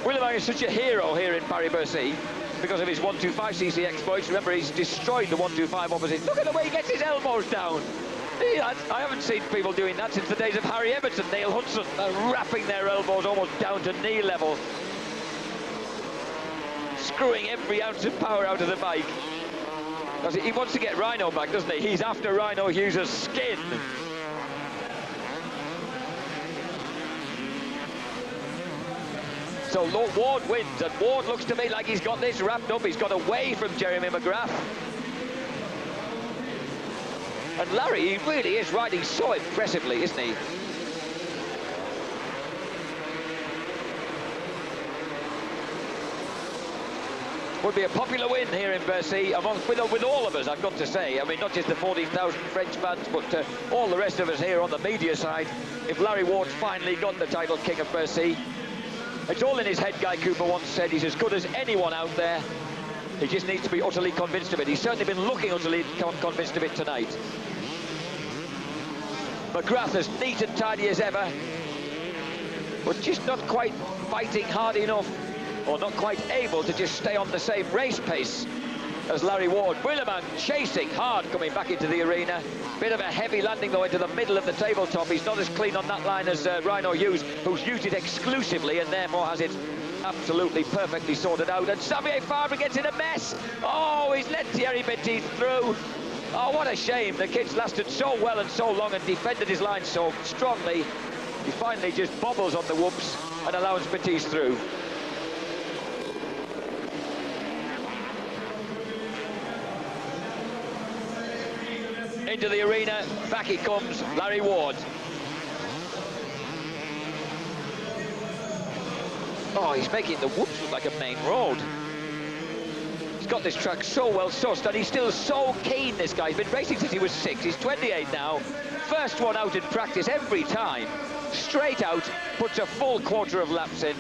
Willemang is such a hero here in Paris-Bercy because of his 125cc exploits. Remember, he's destroyed the 125 opposite. Look at the way he gets his elbows down. I haven't seen people doing that since the days of Harry Everton, Neil Hudson, wrapping their elbows almost down to knee level. Screwing every ounce of power out of the bike. Because he wants to get Rhino back, doesn't he? He's after Rhino Hughes' skin. So Ward wins, and Ward looks to me like he's got this wrapped up. He's got away from Jeremy McGrath. And Larry, he really is riding so impressively, isn't he? Would be a popular win here in Bercy, with all of us, I've got to say. I mean, not just the 14,000 French fans, but all the rest of us here on the media side. If Larry Ward finally got the title King of Bercy, it's all in his head, Guy Cooper once said. He's as good as anyone out there. He just needs to be utterly convinced of it. He's certainly been looking utterly convinced of it tonight. McGrath as neat and tidy as ever, but just not quite fighting hard enough, or not quite able to just stay on the same race pace as Larry Ward. Willemang chasing hard, coming back into the arena. Bit of a heavy landing, though, into the middle of the tabletop. He's not as clean on that line as Rhino Hughes, who's used it exclusively and therefore has it absolutely perfectly sorted out. And Xavier Fabre gets in a mess. Oh, he's let Thierry Petit through. Oh, what a shame. The kid's lasted so well and so long and defended his line so strongly. He finally just bobbles on the whoops and allows Petit through. Into the arena, back he comes, Larry Ward. Oh, he's making the whoops look like a main road. He's got this track so well sussed, and he's still so keen, this guy. He's been racing since he was 6. He's 28 now. First one out in practice every time. Straight out, puts a full quarter of laps in.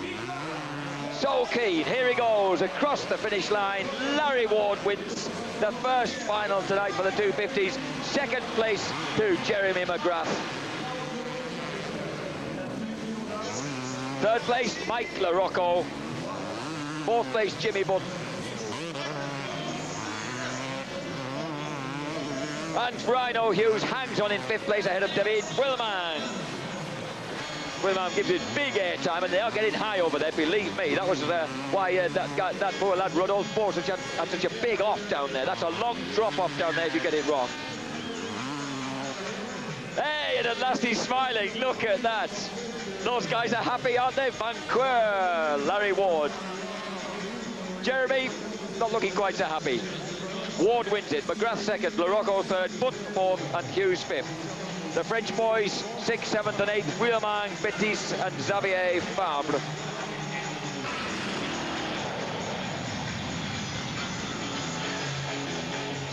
So keen. Here he goes, across the finish line. Larry Ward wins the first final tonight for the 250s. Second place to Jeremy McGrath. Third place, Mike LaRocco. Fourth place, Jimmy Button. And Rhino Hughes hangs on in fifth place ahead of David Wilman. Wilman gives it big airtime, and they are getting high over there, believe me. That was why that poor lad Rodolphe Bourse had such a big off down there. That's a long drop-off down there if you get it wrong. Hey, and at last he's smiling. Look at that. Those guys are happy, aren't they? Vancouver, Larry Ward. Jeremy, not looking quite so happy. Ward wins it, McGrath second, LaRocco third, Button fourth, and Hughes fifth. The French boys, 6th, 7th and 8th, Willemang, Betis and Xavier Fabre.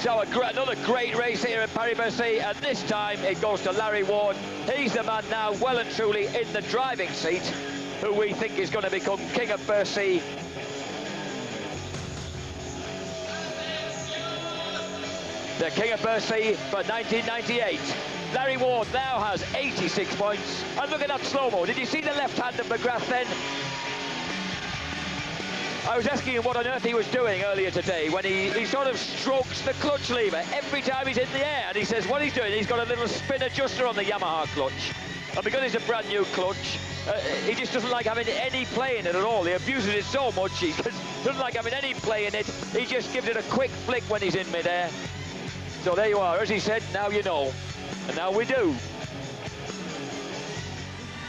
So another great race here at Paris-Bercy, and this time it goes to Larry Ward. He's the man now well and truly in the driving seat, who we think is going to become King of Bercy. The King of Bercy for 1998. Larry Ward now has 86 points. And look at that slow-mo. Did you see the left hand of McGrath then? I was asking him what on earth he was doing earlier today when he sort of strokes the clutch lever every time he's in the air. And he says what he's doing, he's got a little spin adjuster on the Yamaha clutch. And because it's a brand new clutch, he just doesn't like having any play in it at all. He abuses it so much, he doesn't like having any play in it. He just gives it a quick flick when he's in midair. So there you are, as he said, now you know. And now we do.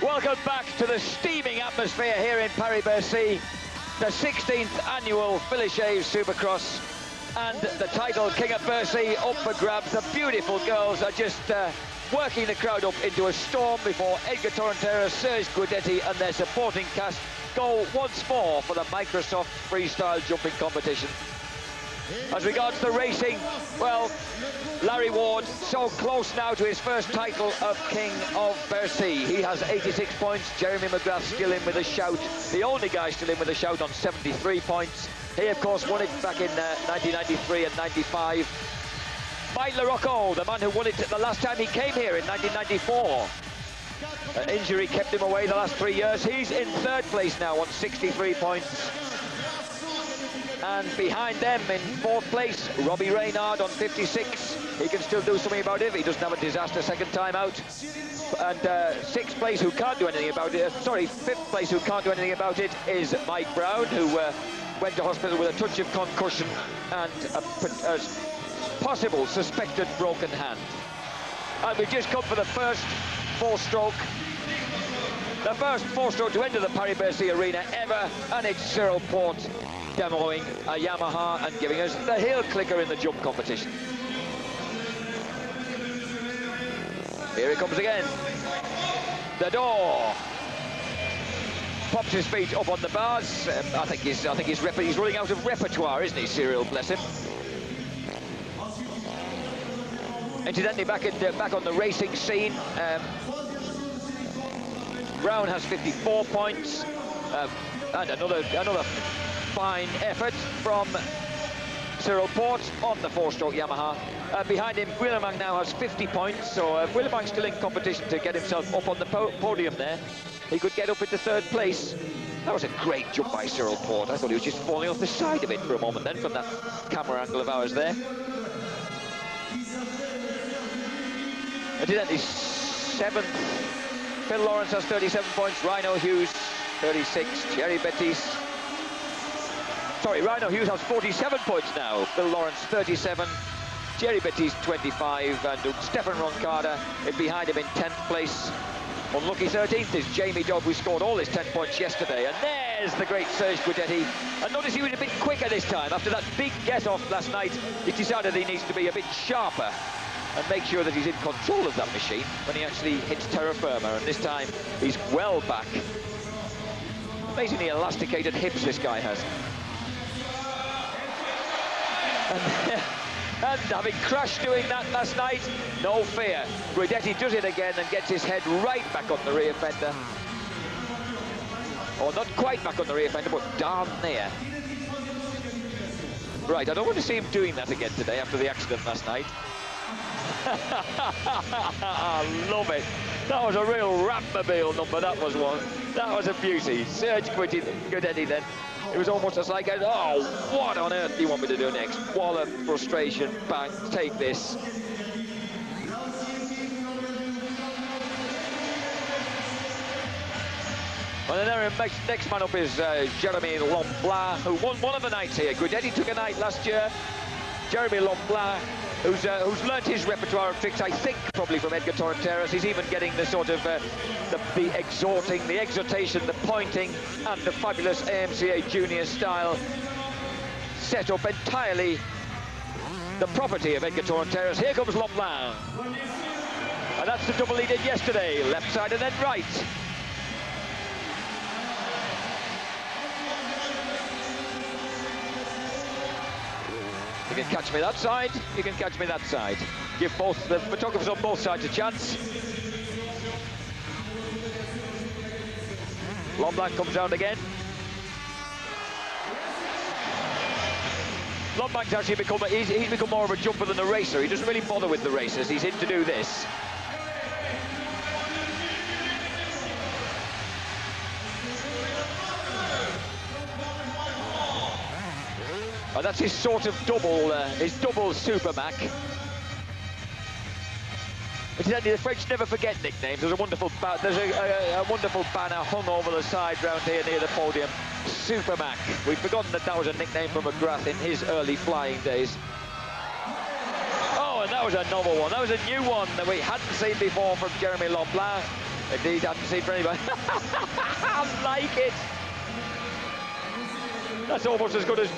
Welcome back to the steaming atmosphere here in Paris-Bercy. The 16th annual Philly Supercross. And the title King of Bercy up for grabs. The beautiful girls are just working the crowd up into a storm before Edgar Torrentera, Serge Guidetti and their supporting cast go once more for the Microsoft Freestyle Jumping Competition. As regards the racing, well, Larry Ward so close now to his first title of King of Bercy. He has 86 points. Jeremy McGrath still in with a shout. The only guy still in with a shout on 73 points. He, of course, won it back in 1993 and 95. Mike LaRocco, the man who won it the last time he came here in 1994. An injury kept him away the last 3 years. He's in third place now on 63 points. And behind them in fourth place, Robbie Reynard on 56. He can still do something about it if he doesn't have a disaster second time out. And sixth place, who can't do anything about it, fifth place, who can't do anything about it, is Mike Brown, who went to hospital with a touch of concussion and a possible suspected broken hand. And we've just come for the first four-stroke. The first four-stroke to enter the Paris-Bercy arena ever, and it's Cyril Porte demoing a Yamaha and giving us the heel clicker in the jump competition. Here he comes again. The door. Pops his feet up on the bars. I think he's running out of repertoire, isn't he, Cyril? Bless him. Incidentally, back on the racing scene, Brown has 54 points, and another fine effort from Cyril Porte on the four-stroke Yamaha. Behind him, Willemang now has 50 points, so Willemang's still in competition to get himself up on the podium there. He could get up into third place. That was a great jump by Cyril Porte. I thought he was just falling off the side of it for a moment then from that camera angle of ours there. Incidentally, seventh, Phil Lawrence has 37 points, Rhino Hughes 36, Jerry Betis. Sorry, Rhino Hughes has 47 points now, Phil Lawrence 37, Jerry Betis 25, and Stefan Roncada behind him in 10th place. Unlucky 13th is Jamie Dobb, who scored all his 10 points yesterday. And there's the great Serge Guidetti. And notice he was a bit quicker this time. After that big get-off last night, he's decided he needs to be a bit sharper and make sure that he's in control of that machine when he actually hits terra firma. And this time, he's well back. Amazingly elasticated hips this guy has. And having crashed doing that last night, no fear. Guidetti does it again and gets his head right back on the rear fender. Or not quite back on the rear fender, but darn near. Right, I don't want to see him doing that again today after the accident last night. I love it. That was a real Rapmobile number, that was one. That was a beauty. Serge Guidetti then. It was almost just like, oh, what on earth do you want me to do next? What a frustration. Bang, take this. Well, then next man up is Jeremy Lemblin, who won one of the nights here. Guidetti took a night last year. Jeremy Lemblin, who's learnt his repertoire of tricks, I think, probably from Edgar Torrenteras. He's even getting the sort of the exhorting, the exhortation, the pointing, and the fabulous AMCA junior style set up entirely the property of Edgar Torrenteras. Here comes Lemblin. And that's the double he did yesterday, left side and then right. You can catch me that side, you can catch me that side. Give both the photographers on both sides a chance. Lemblin comes round again. Lemblin's actually become he's become more of a jumper than a racer. He doesn't really bother with the races. He's in to do this. And that's his sort of double Super Mac. Incidentally, the French never forget nicknames. There's a wonderful banner hung over the side round here near the podium. Super Mac. We've forgotten that was a nickname for McGrath in his early flying days. Oh, and that was a novel one. That was a new one that we hadn't seen before from Jeremy Lemblin. Indeed, hadn't seen from anybody. I like it. That's almost as good as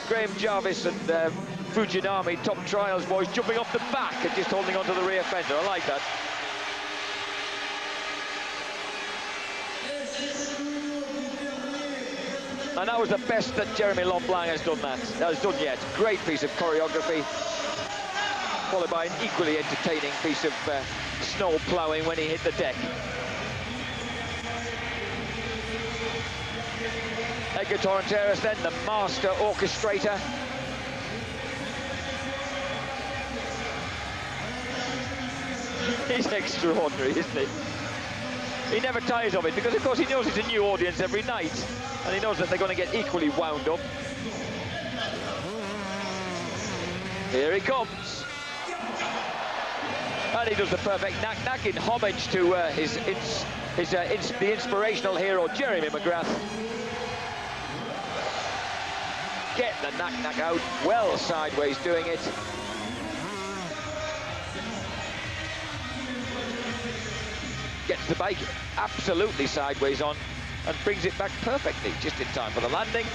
Graham Jarvis and Fujinami, top trials boys, jumping off the back and just holding onto the rear fender. I like that. And that was the best that Jeremy Lemblin has done yet. Great piece of choreography, followed by an equally entertaining piece of snow ploughing when he hit the deck. Edgar Torrenteras then, the master orchestrator. He's extraordinary, isn't he? He never tires of it, because of course he knows it's a new audience every night, and he knows that they're going to get equally wound up. Here he comes. And he does the perfect knack-knack in homage to the inspirational hero, Jeremy McGrath. Get the knack-knack out, well sideways doing it. Gets the bike absolutely sideways on and brings it back perfectly, just in time for the landing.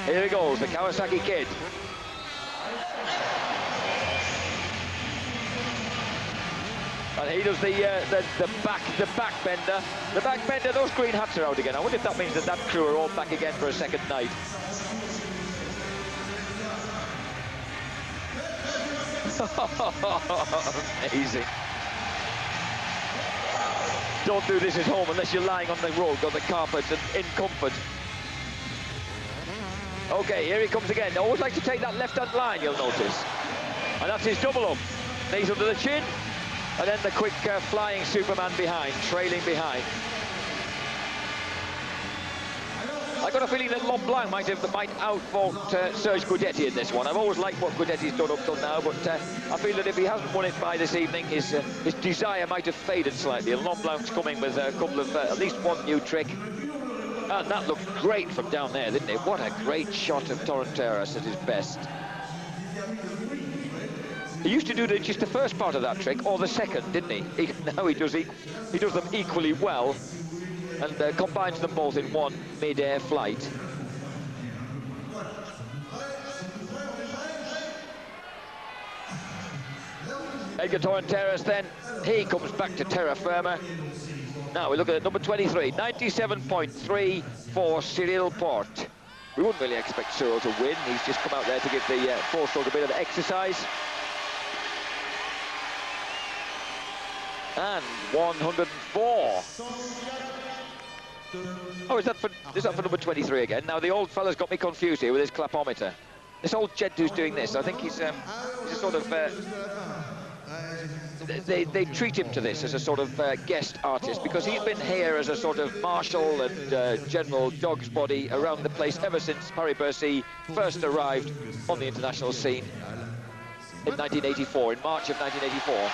Here he goes, the Kawasaki kid. And he does the back bender. The back bender, those green hats are out again. I wonder if that means that crew are all back again for a second night. Amazing. Don't do this at home unless you're lying on the rug or the carpet and in comfort. Okay, here he comes again. Always like to take that left-hand line, you'll notice. And that's his double up. Knees under the chin. And then the quick flying Superman behind, trailing behind. I got a feeling that Lemblin might outvote Serge Guidetti in this one. I've always liked what Guidetti's done up till now, but I feel that if he hasn't won it by this evening, his desire might have faded slightly. And Lemblin's coming with a couple of, at least one new trick. And that looked great from down there, didn't it? What a great shot of Torrenteras at his best. He used to do just the first part of that trick, or the second, didn't he? Now he does them equally well, and combines them both in one mid-air flight. Edgar Torrenteras then, he comes back to terra firma. Now we look at number 23, 97.3 for Cyril Porte. We wouldn't really expect Cyril to win. He's just come out there to give the four-stroke a bit of exercise. And 104. Oh, is that for number 23 again? Now, the old fella's got me confused here with his clapometer. This old gent who's doing this, I think he's a sort of... They treat him to this as a sort of guest artist, because he's been here as a sort of marshal and general dog's body around the place ever since Paris-Bercy first arrived on the international scene in 1984, in March of 1984.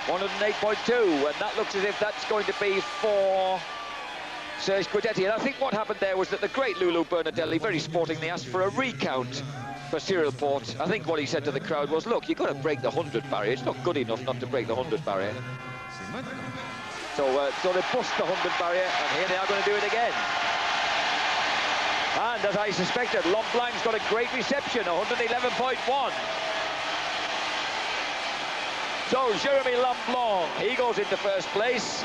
108.2, and that looks as if that's going to be for Serge Guidetti. And I think what happened there was that the great Lulu Bernardelli very sportingly asked for a recount for Cyril Port. I think what he said to the crowd was, look, you've got to break the 100 barrier. It's not good enough not to break the 100 barrier. So they bust the 100 barrier, and here they are going to do it again. And as I suspected, Lemblang's got a great reception, 111.1. So Jeremy Lemblong, he goes into first place.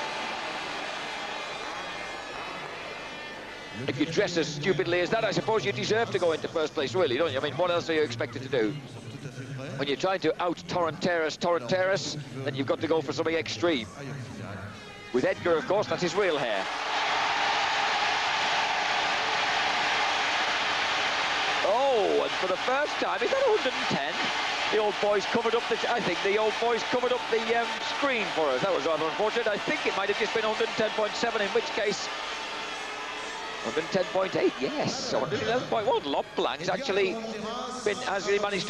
If you dress as stupidly as that, I suppose you deserve to go into first place, really, don't you? I mean, what else are you expected to do? When you're trying to out-Torrenteras, then you've got to go for something extreme. With Edgar, of course, that's his real hair. Oh, and for the first time, is that 110? The old boys covered up the... I think the old boys covered up the screen for us. That was rather unfortunate. I think it might have just been 110.7, in which case... 110.8, yes. 111.1. Lemblong has actually managed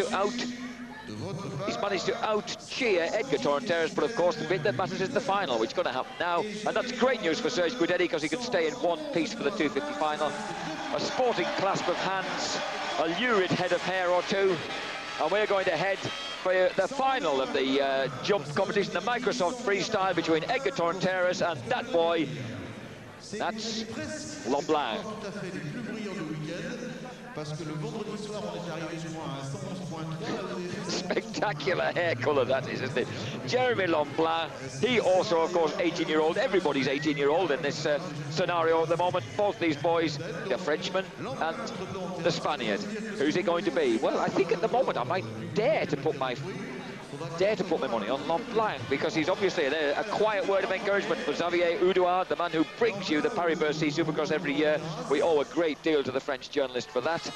to out-cheer Edgar Torrenteras, but of course the bit that matters is the final, which is going to happen now. And that's great news for Serge Guidetti, because he can stay in one piece for the 250 final. A sporting clasp of hands, a lurid head of hair or two. And we're going to head for the final of the jump competition, the Microsoft Freestyle, between Edgar Torrenteras and that boy. That's Lemblong. Spectacular hair colour that is, isn't it? Jeremy Lemblong, he also, of course, 18-year-old. Everybody's 18-year-old in this scenario at the moment. Both these boys, the Frenchman and the Spaniard. Who's it going to be? Well, I think at the moment I might dare to put my money on Lemblong, because he's obviously a quiet word of encouragement for Xavier Oudouard, the man who brings you the Paris-Bercy Supercross every year. We owe a great deal to the French journalist for that.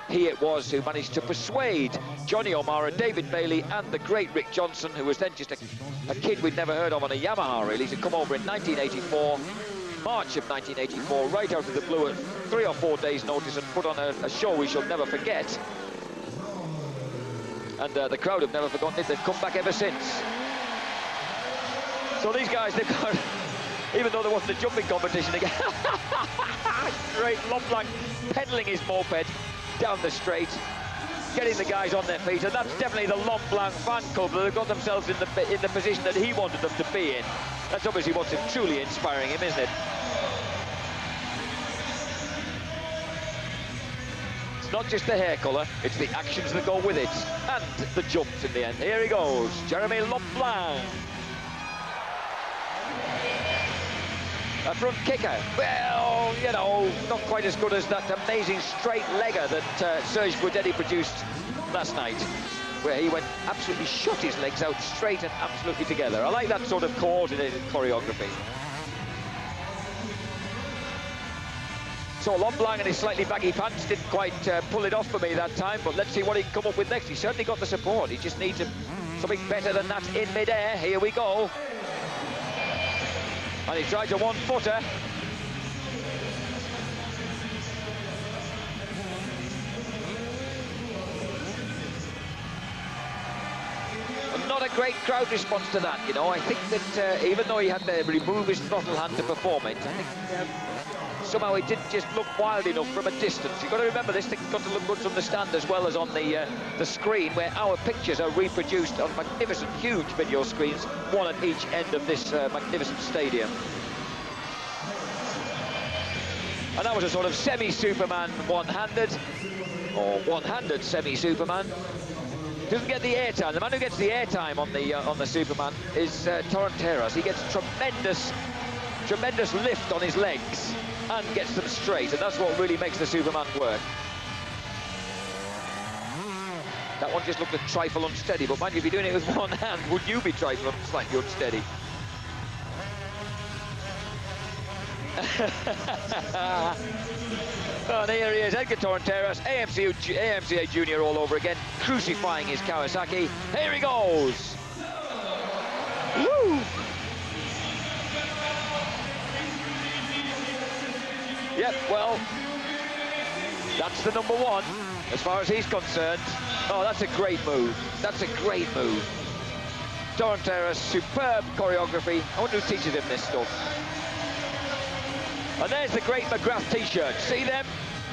He it was who managed to persuade Johnny O'Mara, David Bailey and the great Rick Johnson, who was then just a kid we'd never heard of on a Yamaha, really, to come over in 1984, March of 1984, right out of the blue at 3 or 4 days' notice, and put on a show we shall never forget. And the crowd have never forgotten it. They've come back ever since. So these guys, they've got... Even though there wasn't a jumping competition again. Great, Lemblong pedalling his moped down the straight, getting the guys on their feet. And that's definitely the Lemblong fan club that have got themselves in the position that he wanted them to be in. That's obviously what's truly inspiring him, isn't it? Not just the hair colour, it's the actions that go with it, and the jumps in the end. Here he goes, Jeremy Lemblong. A front kicker, well, you know, not quite as good as that amazing straight legger that Serge Guidetti produced last night, where he went absolutely shot his legs out straight and absolutely together. I like that sort of coordinated choreography. So Lemblong and his slightly baggy pants didn't quite pull it off for me that time, but let's see what he can come up with next. He certainly got the support. He just needs something better than that in mid-air. Here we go. And he tried a one-footer. Not a great crowd response to that, you know. I think that even though he had to remove his throttle hand to perform it, I think somehow it didn't just look wild enough from a distance. You've got to remember, this thing's got to look good from the stand as well as on the screen, where our pictures are reproduced on magnificent, huge video screens, one at each end of this magnificent stadium. And that was a sort of semi-Superman one-handed, or one-handed semi-Superman. Doesn't get the airtime. The man who gets the airtime on the Superman is Torrenteras. He gets tremendous lift on his legs and gets them straight, and that's what really makes the Superman work. That one just looked a trifle unsteady, but mind you, if you're doing it with one hand, would you be trifling slightly unsteady? And here he is, Edgar Torrenteras, AMCA Junior all over again, crucifying his Kawasaki. Here he goes. Woo! Yep, well, that's the number one, as far as he's concerned. Oh, that's a great move. That's a great move. Torrenteras, superb choreography. I wonder who teaches him this stuff. And there's the great McGrath t-shirts. See them?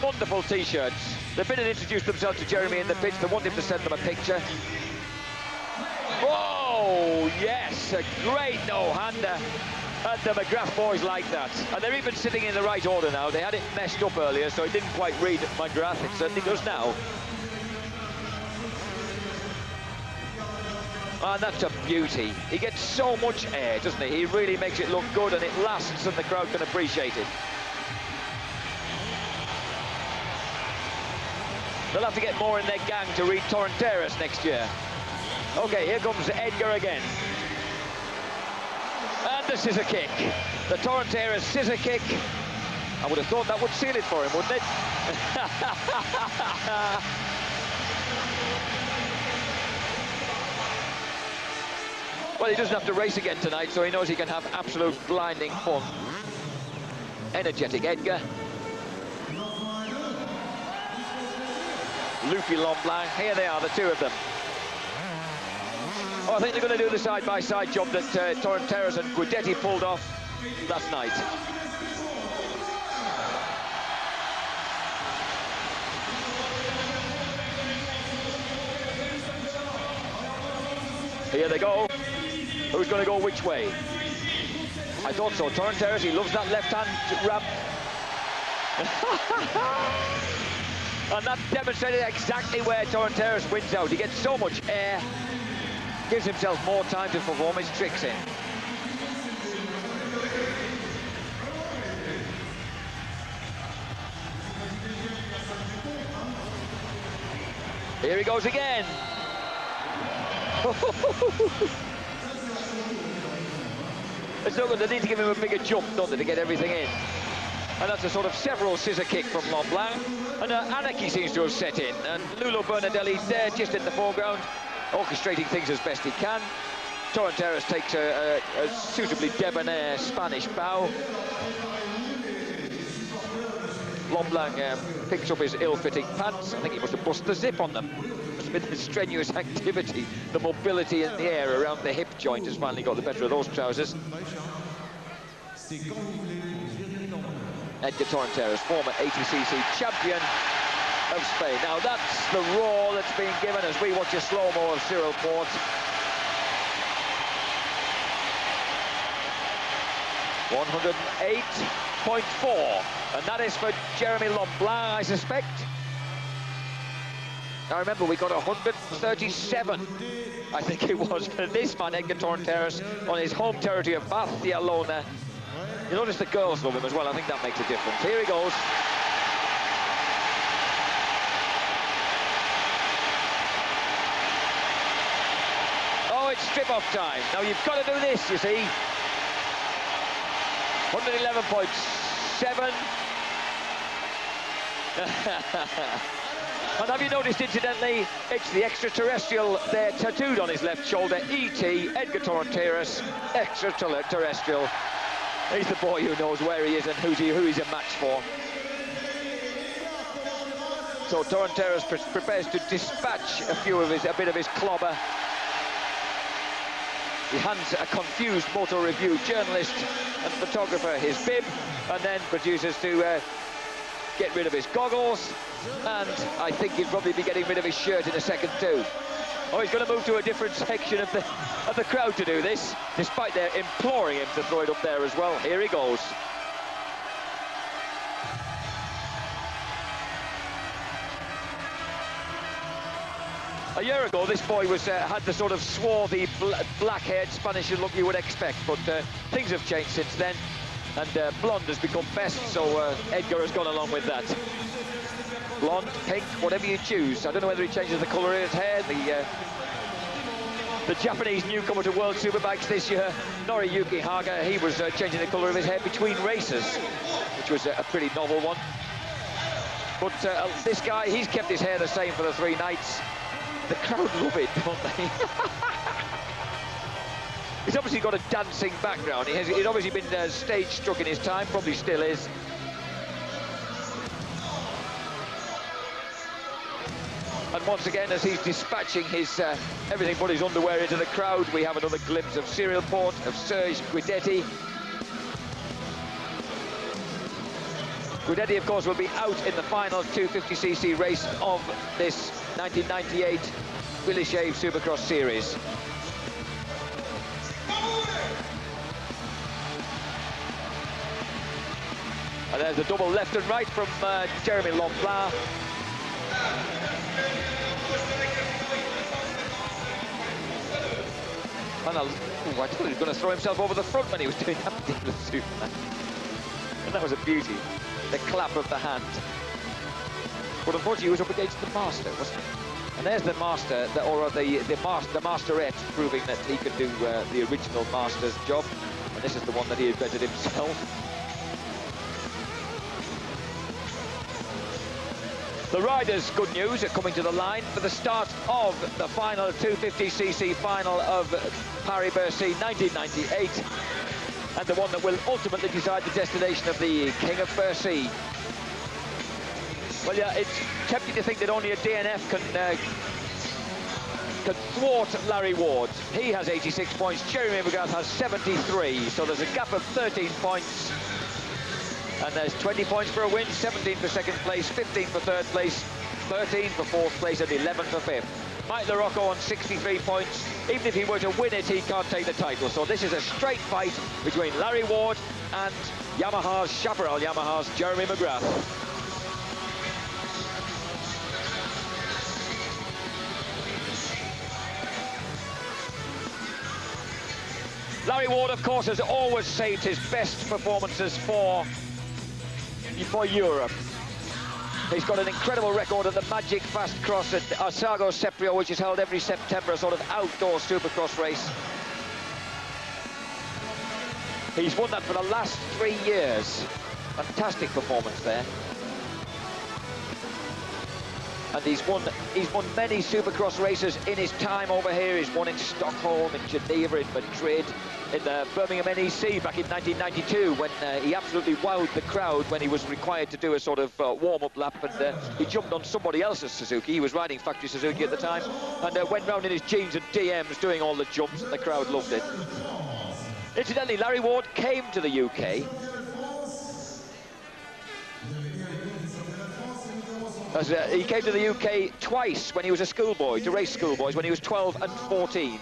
Wonderful t-shirts. They've been and introduced themselves to Jeremy in the pitch. They want him to send them a picture. Oh, yes, a great no-hander. And the McGrath boys like that. And they're even sitting in the right order now. They had it messed up earlier, so it didn't quite read McGrath. It certainly does now. And that's a beauty. He gets so much air, doesn't he? He really makes it look good, and it lasts, and the crowd can appreciate it. They'll have to get more in their gang to read Torrenteras next year. Okay, here comes Edgar again. And the scissor kick. The Torrenteras scissor kick. I would have thought that would seal it for him, wouldn't it? Well, he doesn't have to race again tonight, so he knows he can have absolute blinding fun. Energetic Edgar. Loopy Lomblanc. Here they are, the two of them. Oh, I think they're going to do the side-by-side job that Torrenteras and Guidetti pulled off last night. Here they go. Who's going to go which way? I thought so. Torrenteras, he loves that left-hand wrap. And that demonstrated exactly where Torrenteras wins out. He gets so much air, gives himself more time to perform his tricks in. Here he goes again. It's no good. They need to give him a bigger jump, don't they, to get everything in. And that's a sort of several scissor kick from Lomblanc. And anarchy seems to have set in. And Lulo Bernardelli's there, just in the foreground, orchestrating things as best he can. Torrenteras takes a suitably debonair Spanish bow. Lomblanc picks up his ill-fitting pants. I think he must have busted the zip on them. With the strenuous activity, the mobility in the air around the hip joint has finally got the better of those trousers. Edgar Torrenteras, former ATCC champion of Spain. Now that's the roar that's being given as we watch a slow-mo of Cyril Port. .108.4, and that is for Jeremy Lomblanc, I suspect. I remember we got 137, I think it was, for this man, Edgar Torrenteras, on his home territory of Barcelona. You notice the girls love him as well. I think that makes a difference. Here he goes. Oh, it's strip-off time. Now, you've got to do this, you see. 111.7. And have you noticed, incidentally, it's the extraterrestrial there tattooed on his left shoulder. E.T. Edgar Torrenteras, extraterrestrial. He's the boy who knows where he is and who he's a match for. So Torrenteras prepares to dispatch a bit of his clobber. He hands a confused motor review journalist and photographer his bib, and then produces to get rid of his goggles, and I think he'll probably be getting rid of his shirt in a second too. Oh, he's going to move to a different section of the crowd to do this, despite their imploring him to throw it up there as well. Here he goes. A year ago, this boy had the sort of swarthy, black-haired Spanish look you would expect, but things have changed since then, and blonde has become best, so Edgar has gone along with that. Blonde, pink, whatever you choose. I don't know whether he changes the colour of his hair. The Japanese newcomer to World Superbikes this year, Noriyuki Haga, he was changing the colour of his hair between races, which was a pretty novel one. But this guy, he's kept his hair the same for the 3 nights. The crowd love it, don't they? He's obviously got a dancing background. He's obviously been stage struck in his time, probably still is. And once again, as he's dispatching his everything but his underwear into the crowd, we have another glimpse of Cyril Port, of Serge Guidetti. Guidetti, of course, will be out in the final 250cc race of this 1998 Villechaize Supercross Series. And there's the double left and right from Jeremy Lemblin. And I thought he was going to throw himself over the front when he was doing that particular Superman. And that was a beauty, the clap of the hand. But unfortunately, he was up against the master, wasn't he? And there's the master, the masterette, proving that he could do the original master's job. And this is the one that he invented himself. The riders, good news, are coming to the line for the start of the final 250cc final of Paris-Bercy 1998, and the one that will ultimately decide the destination of the King of Bercy. Well, yeah, it's tempting to think that only a DNF can thwart Larry Ward. He has 86 points, Jeremy McGrath has 73, so there's a gap of 13 points. And there's 20 points for a win, 17 for second place, 15 for third place, 13 for fourth place, and 11 for fifth. Mike LaRocco on 63 points. Even if he were to win it, he can't take the title. So this is a straight fight between Larry Ward and Yamaha's Chaparral Yamaha's Jeremy McGrath. Larry Ward, of course, has always saved his best performances for Europe. He's got an incredible record at the Magic Fast Cross at Arsago Seprio, which is held every September, a sort of outdoor supercross race. He's won that for the last 3 years. Fantastic performance there. And he's won many supercross races in his time over here. He's won in Stockholm, in Geneva, in Madrid, in the Birmingham NEC back in 1992, when he absolutely wowed the crowd when he was required to do a sort of warm-up lap, and he jumped on somebody else's Suzuki. He was riding factory Suzuki at the time, and went round in his jeans and DMs doing all the jumps, and the crowd loved it. Incidentally, Larry Ward came to the UK he came to the UK twice when he was a schoolboy, to race schoolboys, when he was 12 and 14.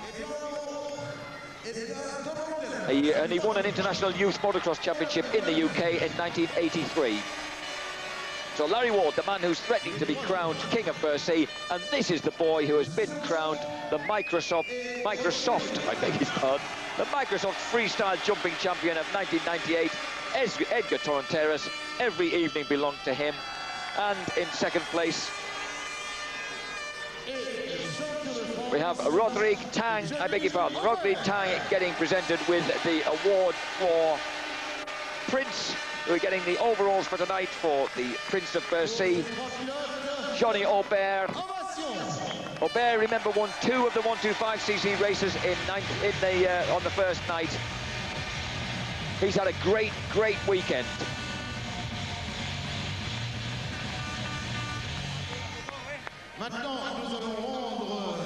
And he won an International Youth Motocross Championship in the UK in 1983. So Larry Ward, the man who's threatening to be crowned King of Bercy, and this is the boy who has been crowned the Microsoft, I beg his pardon, the Microsoft Freestyle Jumping Champion of 1998, Edgar Torrenteras. Every evening belonged to him. And in second place, we have Rodrigue Tang, I beg your pardon, Rodrigue Tang getting presented with the award for Prince, who are getting the overalls for tonight for the Prince of Bercy. Johnny Aubert. Aubert, remember, won 2 of the 125cc races on the first night. He's had a great, great weekend. Maintenant, nous allons rendre,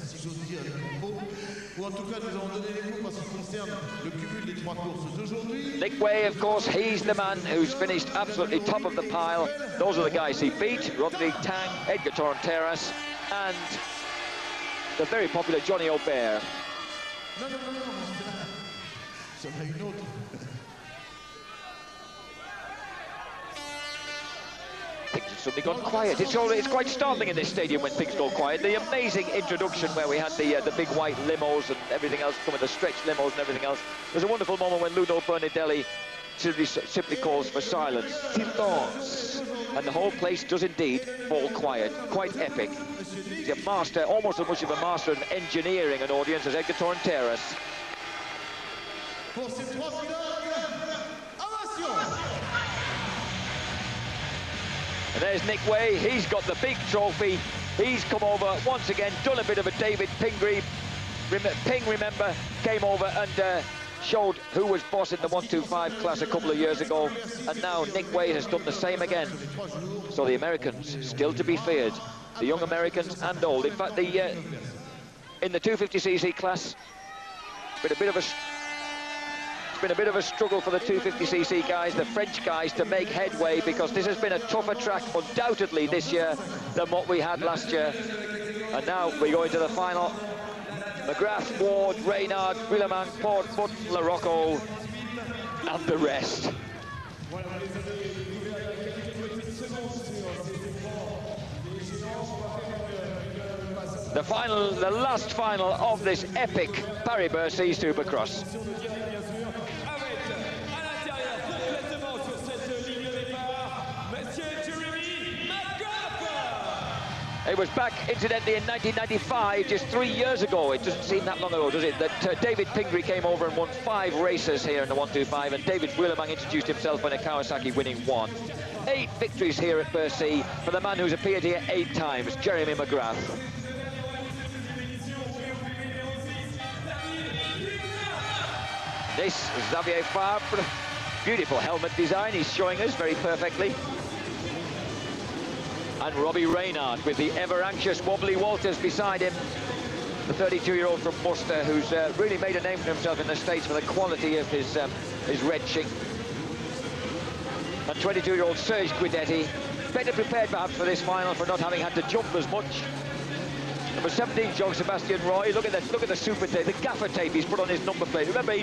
si j'ose dire, les compos, ou en tout cas, nous allons donner les compos en ce qui concerne le cumul des 3 courses d'aujourd'hui. Nick Way, of course, he's the man who's finished absolutely top of the pile. Those are the guys he beat: Rodrigue Tang, Edgar Torrenteras, and the very popular Johnny Aubert. Non, ça va une autre. Things have suddenly gone quiet. It's quite startling in this stadium when things go quiet. The amazing introduction where we had the big white limos and everything else coming, the stretch limos and everything else. There's a wonderful moment when Ludo Bernidelli simply calls for silence. Silence. And the whole place does indeed fall quiet. Quite epic. He's a master, almost as much of a master of engineering an audience as Edgar Torrenteras. And there's Nick Way. He's got the big trophy. He's come over once again, done a bit of a David Pingree. Ping, remember, came over and showed who was boss in the 125 class a couple of years ago, and now Nick Way has done the same again. So the Americans still to be feared, the young Americans and old. In fact, in the 250cc class, it's been a bit of a struggle for the 250cc guys, the French guys, to make headway, because this has been a tougher track undoubtedly this year than what we had last year. And now we go into the final. McGrath, Ward, Reynard, Willeman, Port, Button, LaRocco, and the rest. The final, the last final of this epic Paris-Bercy Supercross. It was back, incidentally, in 1995, just 3 years ago. It doesn't seem that long ago, does it? That David Pingree came over and won 5 races here in the 125, and David Willeman introduced himself in a Kawasaki, winning 1. 8 victories here at Bercy for the man who's appeared here 8 times, Jeremy McGrath. This is Xavier Fabre. Beautiful helmet design, he's showing us very perfectly. And Robbie Reynard with the ever-anxious Wobbly Walters beside him. The 32-year-old from Worcester, who's really made a name for himself in the States for the quality of his wrenching. And 22-year-old Serge Guidetti, better prepared perhaps for this final for not having had to jump as much. Number 17, Jean-Sebastien Roy. Look at the super tape, the gaffer tape he's put on his number plate. Remember, he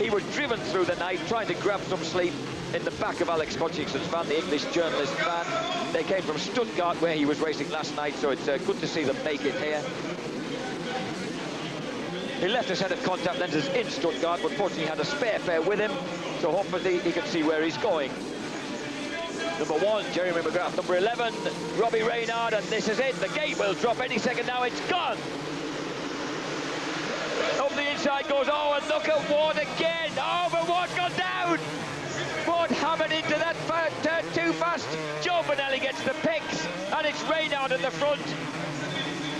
was driven through the night trying to grab some sleep in the back of Alex Hutchinson's van, the English journalist van. They came from Stuttgart, where he was racing last night, so it's good to see them make it here. He left a set of contact lenses in Stuttgart, but fortunately had a spare pair with him, so hopefully he can see where he's going. Number 1, Jeremy McGrath. Number 11, Robbie Reynard, and this is it. The gate will drop any second now. It's gone. Up the inside goes, oh, and look at Ward again. Oh, but Ward gone down. Ward hammered into that turn too fast. Joe Bonelli gets the picks, and it's Reynard at the front.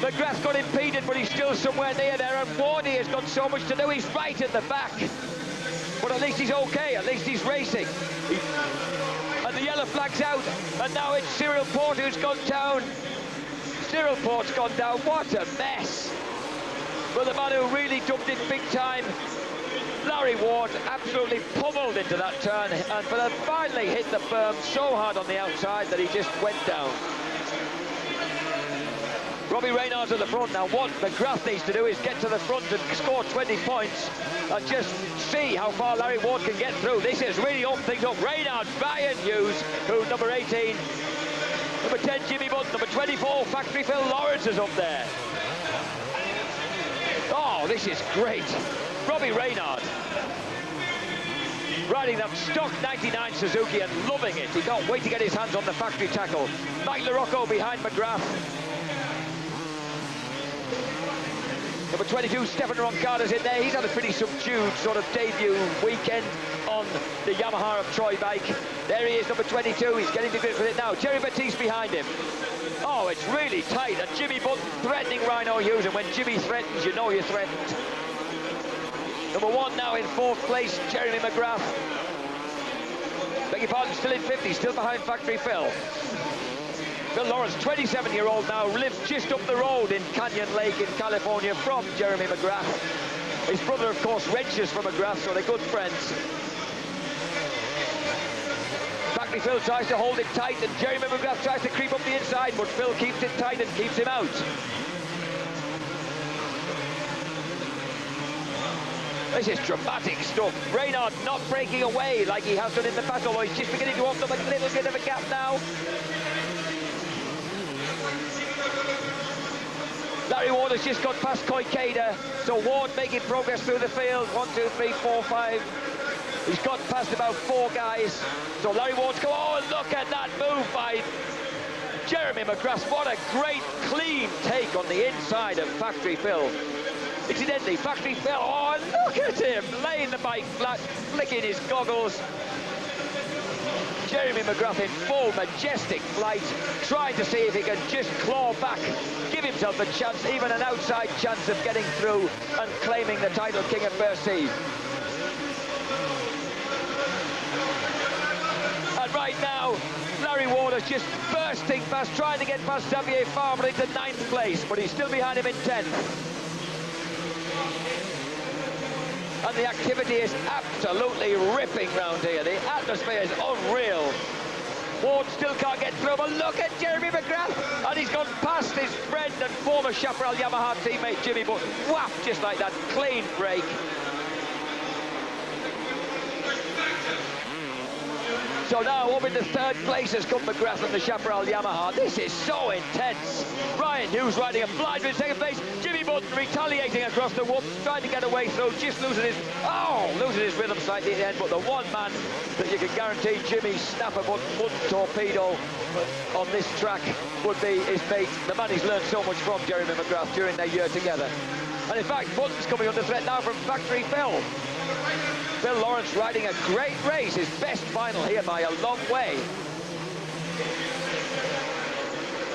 McGrath got impeded, but he's still somewhere near there, and Wardy has got so much to do. He's right at the back. But at least he's okay. At least he's racing. And the yellow flag's out, and now it's Cyril Port who's gone down. Cyril Port's gone down. What a mess. But the man who really dumped it big time, Larry Ward, absolutely pummeled into that turn, and finally hit the berm so hard on the outside that he just went down. Robbie Reynard's at the front now. What McGrath needs to do is get to the front and score 20 points and just see how far Larry Ward can get through. This is really opened things up. Reynard, Brian Hughes, who number 18, number 10, Jimmy Button, number 24, Factory Phil Lawrence is up there. Oh, this is great. Robbie Reynard riding that stock 99 Suzuki and loving it. He can't wait to get his hands on the factory tackle. Mike LaRocco behind McGrath. Number 22, Stefan Roncada's in there. He's had a pretty subdued sort of debut weekend on the Yamaha of Troy bike. There he is, number 22. He's getting to grips with it now. Jerry Batiste behind him. Oh, it's really tight. And Jimmy Button threatening Rhino Hughes. And when Jimmy threatens, you know you're threatened. Number 1 now in 4th place, Jeremy McGrath. Beg your pardon, still in 50, still behind Factory Phil. Phil Lawrence, 27-year-old now, lives just up the road in Canyon Lake in California from Jeremy McGrath. His brother, of course, wrenches for McGrath, so they're good friends. Factory Phil tries to hold it tight, and Jeremy McGrath tries to creep up the inside, but Phil keeps it tight and keeps him out. This is dramatic stuff. Reynard not breaking away like he has done in the past, although he's just beginning to open up a little bit of a gap now. Larry Ward has just got past Koikeda, so Ward making progress through the field. 1, 2, 3, 4, 5. He's got past about 4 guys. So Larry Ward's go, oh, look at that move by Jeremy McGrath. What a great, clean take on the inside of Factory Phil. Incidentally, Factory Phil, oh, look at him, laying the bike flat, flicking his goggles. Jeremy McGrath in full majestic flight, trying to see if he can just claw back, give himself a chance, even an outside chance of getting through and claiming the title King of Bercy. And right now, Larry Ward is just bursting past, trying to get past Xavier Farmer into 9th place, but he's still behind him in 10th. And the activity is absolutely ripping round here. The atmosphere is unreal. Ward still can't get through, but look at Jeremy McGrath. And he's gone past his friend and former Chaparral Yamaha teammate Jimmy Button. Whap, just like that, clean break. So now up into 3rd place has come McGrath and the Chaparral Yamaha. This is so intense. Ryan Hughes riding a blind in 2nd place. Jimmy Button retaliating across the whoops, trying to get away through, just losing his rhythm slightly at the end. But the one man that you can guarantee Jimmy's snapper wouldn't torpedo on this track would be his mate, the man he's learned so much from, Jeremy McGrath, during their year together. And in fact, Button's coming under threat now from Factory Phil. Phil Lawrence riding a great race, his best final here by a long way.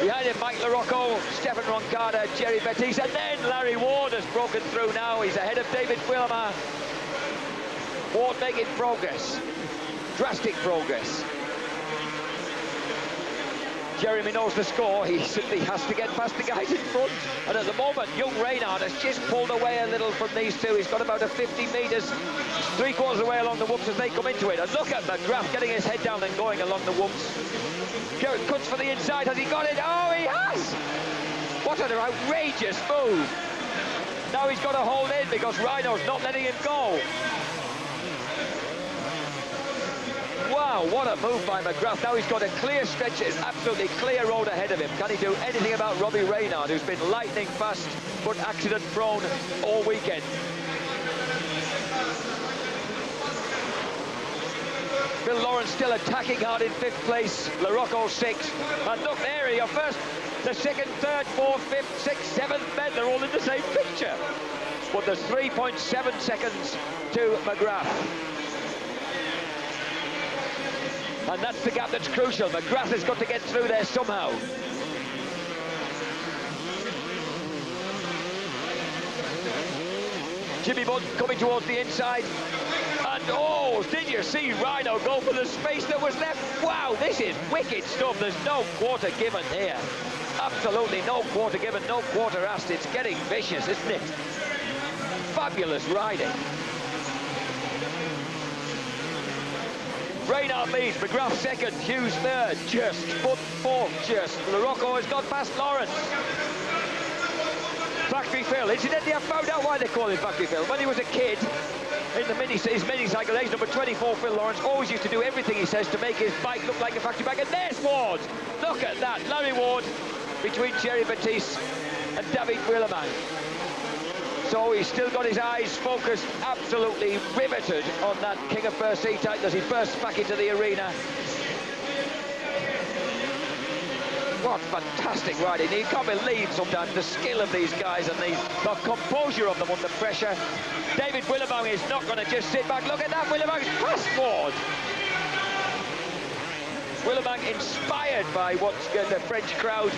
Behind him, Mike LaRocco, Stefan Roncada, Jerry Bettise, and then Larry Ward has broken through now. He's ahead of David Willamar. Ward making progress, drastic progress. Jeremy knows the score. He simply has to get past the guys in front. And at the moment, young Reynard has just pulled away a little from these two. He's got about a 50 metres, 3/4 of the way along the whoops as they come into it. And look at McGrath getting his head down and going along the whoops. Garrett cuts for the inside. Has he got it? Oh, he has! What an outrageous move. Now he's got to hold in because Rhino's not letting him go. Wow, what a move by McGrath. Now he's got a clear stretch, it's absolutely clear road ahead of him. Can he do anything about Robbie Reynard, who's been lightning fast but accident prone all weekend? Phil Lawrence still attacking hard in 5th place, LaRocco 6th. And look there, your first, the 2nd, 3rd, 4th, 5th, 6th, 7th men, they're all in the same picture. But there's 3.7 seconds to McGrath. And that's the gap that's crucial. McGrath has got to get through there somehow. Jimmy Button coming towards the inside. And oh, did you see Rhino go for the space that was left? Wow, this is wicked stuff. There's no quarter given here. Absolutely no quarter given, no quarter asked. It's getting vicious, isn't it? Fabulous riding. Reynard leads, McGrath 2nd, Hughes 3rd, just, Button 4th, just. LaRocco has got past Lawrence. Factory Phil, incidentally I found out why they call him Factory Phil. When he was a kid, in his mini-cycle age, number 24, Phil Lawrence, always used to do everything he says to make his bike look like a factory bike. And there's Ward! Look at that, Larry Ward between Jerry Bettise and David Willamar. So he's still got his eyes focused, absolutely riveted on that King of Bercy title as he bursts back into the arena. What fantastic riding. You can't believe sometimes the skill of these guys and the composure of them under pressure. David Willamar is not going to just sit back. Look at that, Willamar is past Ward. Willamar inspired by what's the French crowd.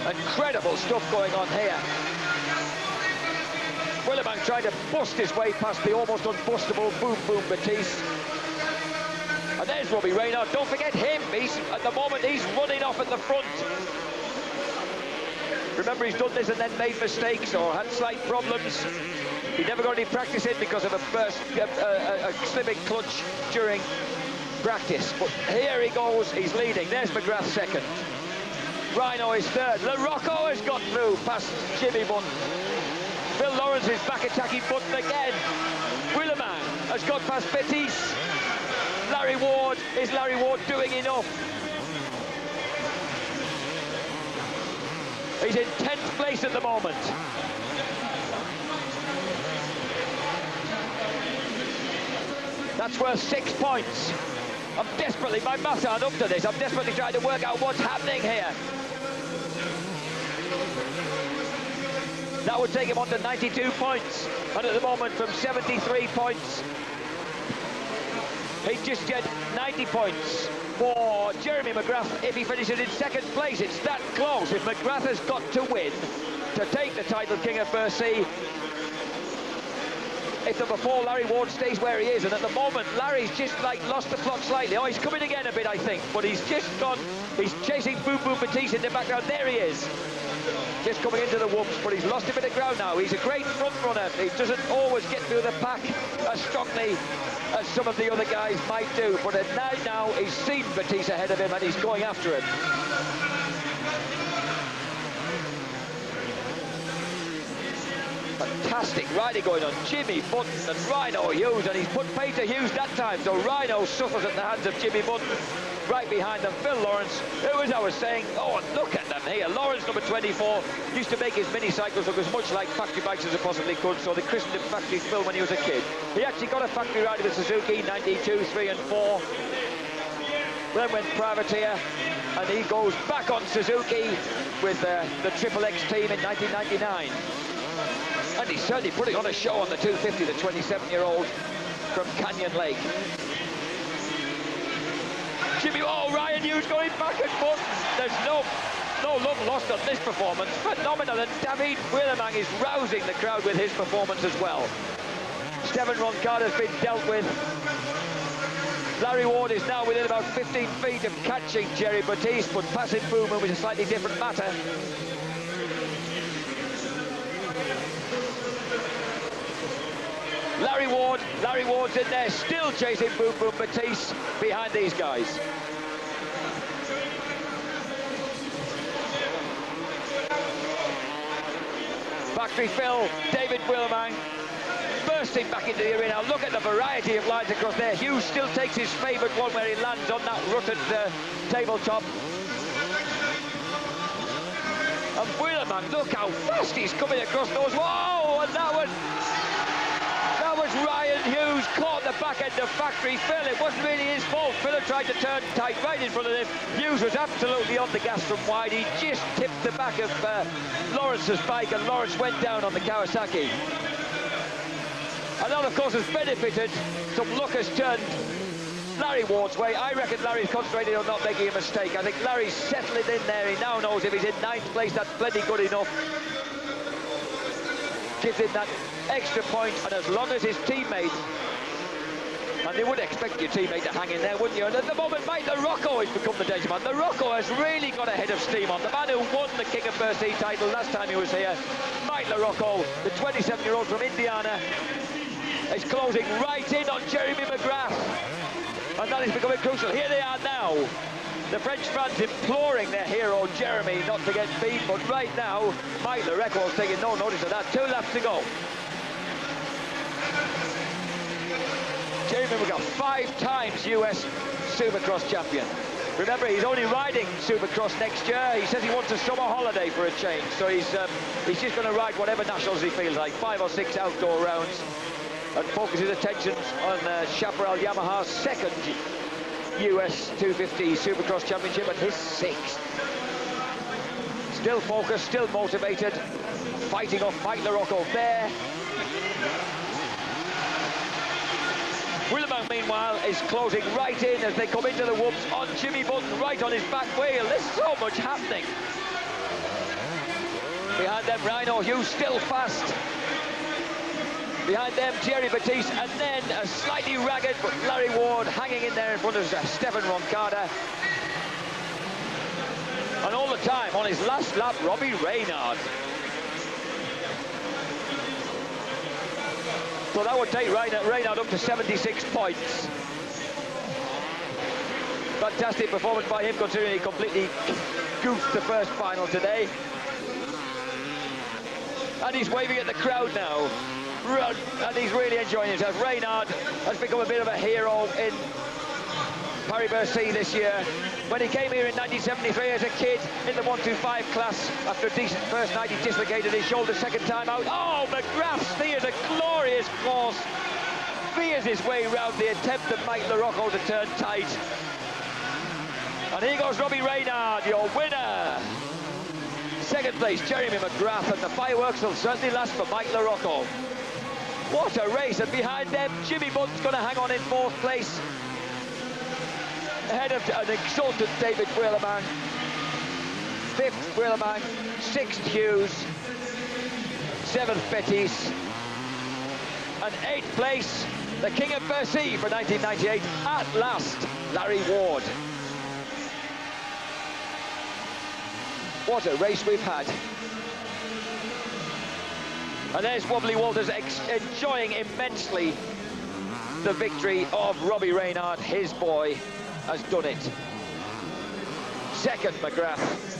Incredible stuff going on here. Willamar trying to bust his way past the almost unbustable Boom Boom Bettise. And there's Robbie Reynard. Don't forget him. At the moment, he's running off at the front. Remember, he's done this and then made mistakes or had slight problems. He never got any practice in because of a slipping clutch during practice. But here he goes. He's leading. There's McGrath 2nd. Rhino is 3rd. LaRocco has got through past Jimmy Button. Phil Lawrence is back attacking Button again. Willamar has got past Bettise. Larry Ward, is Larry Ward doing enough? He's in 10th place at the moment. That's worth 6 points. I'm desperately, my maths aren't up to this. I'm desperately trying to work out what's happening here. That would take him on to 92 points. And at the moment, from 73 points, he'd just get 90 points for Jeremy McGrath if he finishes in second place. It's that close. If McGrath has got to win to take the title King of Bercy, if number 4 Larry Ward stays where he is, and at the moment Larry's just like lost the plot slightly. Oh, he's coming again a bit, I think, but he's just gone. He's chasing Boom Boom Batiste in the background. There he is, just coming into the whoops, but he's lost a bit of ground now. He's a great front runner. He doesn't always get through the pack as strongly as some of the other guys might do, but now he's seen Batiste ahead of him and he's going after him. Fantastic riding going on Jimmy Button and Rhino Hughes, and he's put pay to Hughes that time, so Rhino suffers at the hands of Jimmy Button. Right behind them, Phil Lawrence, who, as I was saying, oh, and look at them here. Lawrence, number 24, used to make his mini cycles look as much like factory bikes as it possibly could, so they christened him Factory Phil when he was a kid. He actually got a factory ride with Suzuki, 92, 3 and 4. Then went privateer, and he goes back on Suzuki with the Triple X team in 1999. And he's certainly putting on a show on the 250, the 27-year-old from Canyon Lake. Jimmy, oh, Ryan Hughes going back and forth. There's no love lost on this performance. Phenomenal, and David Wheelermang is rousing the crowd with his performance as well. Stefan Roncada has been dealt with. Larry Ward is now within about 15 feet of catching Jerry Batiste, but passing Boom Boom is a slightly different matter. Larry Ward's in there, still chasing Boom Boom Batiste behind these guys. Factory Phil, David Wheelermang, bursting back into the arena. Look at the variety of lines across there. Hughes still takes his favourite one where he lands on that rutted tabletop. And Wheelermang, look how fast he's coming across those. Whoa! And that was Ryan Hughes caught the back end of Factory Phil. It wasn't really his fault. Phil had tried to turn tight right in front of him. Hughes was absolutely on the gas from wide. He just tipped the back of Lawrence's bike, and Lawrence went down on the Kawasaki. And that, of course, has benefited. Some luck has turned Larry Ward's way. I reckon Larry's concentrating on not making a mistake. I think Larry's settling in there. He now knows if he's in 9th place, that's plenty good enough. Gives him that extra point, and as long as his teammate, and you would expect your teammate to hang in there, wouldn't you? And at the moment, Mike LaRocco has become the danger man. LaRocco has really got a head of steam on. The man who won the King of Bercy title last time he was here, Mike LaRocco, the 27-year-old from Indiana, is closing right in on Jeremy McGrath. And that is becoming crucial. Here they are now. The French fans imploring their hero, Jeremy, not to get beat, but right now, Mike LaRocco's taking no notice of that. 2 laps to go. Jeremy McGrath, 5 times US Supercross champion. Remember, he's only riding Supercross next year. He says he wants a summer holiday for a change, so he's just going to ride whatever nationals he feels like, 5 or 6 outdoor rounds, and focus his attentions on Chaparral Yamaha's 2nd US 250 Supercross Championship and his 6th. Still focused, still motivated, fighting off Mike LaRocco there. Wheelermang, meanwhile, is closing right in as they come into the whoops on Jimmy Button, right on his back wheel. There's so much happening. Behind them, Rhino Hughes still fast. Behind them, Jerry Batiste, and then a slightly ragged but Larry Ward hanging in there in front of Stefan Roncada. And all the time, on his last lap, Robbie Reynard. So that would take Reynard up to 76 points. Fantastic performance by him, considering he completely goofed the first final today. And he's waving at the crowd now. Run, and he's really enjoying himself. Reynard has become a bit of a hero in Paris-Bercy this year. When he came here in 1973 as a kid in the 125 class, after a decent first night, he dislocated his shoulder second time out. Oh, McGrath steers a glorious course veers his way round the attempt of Mike LaRocco to turn tight. And here goes Robbie Reynard, your winner. Second place, Jeremy McGrath, and the fireworks will certainly last for Mike LaRocco. What a race, and behind them, Jimmy Bunn's going to hang on in fourth place. Ahead of an exultant David Wheelerman. Fifth, Wheelerman. Sixth, Hughes. Seventh, Bettis. And eighth place, the King of Bercy for 1998, at last, Larry Ward. What a race we've had. And there's Wobbly Walters enjoying immensely the victory of Robbie Reynard. His boy has done it. Second, McGrath.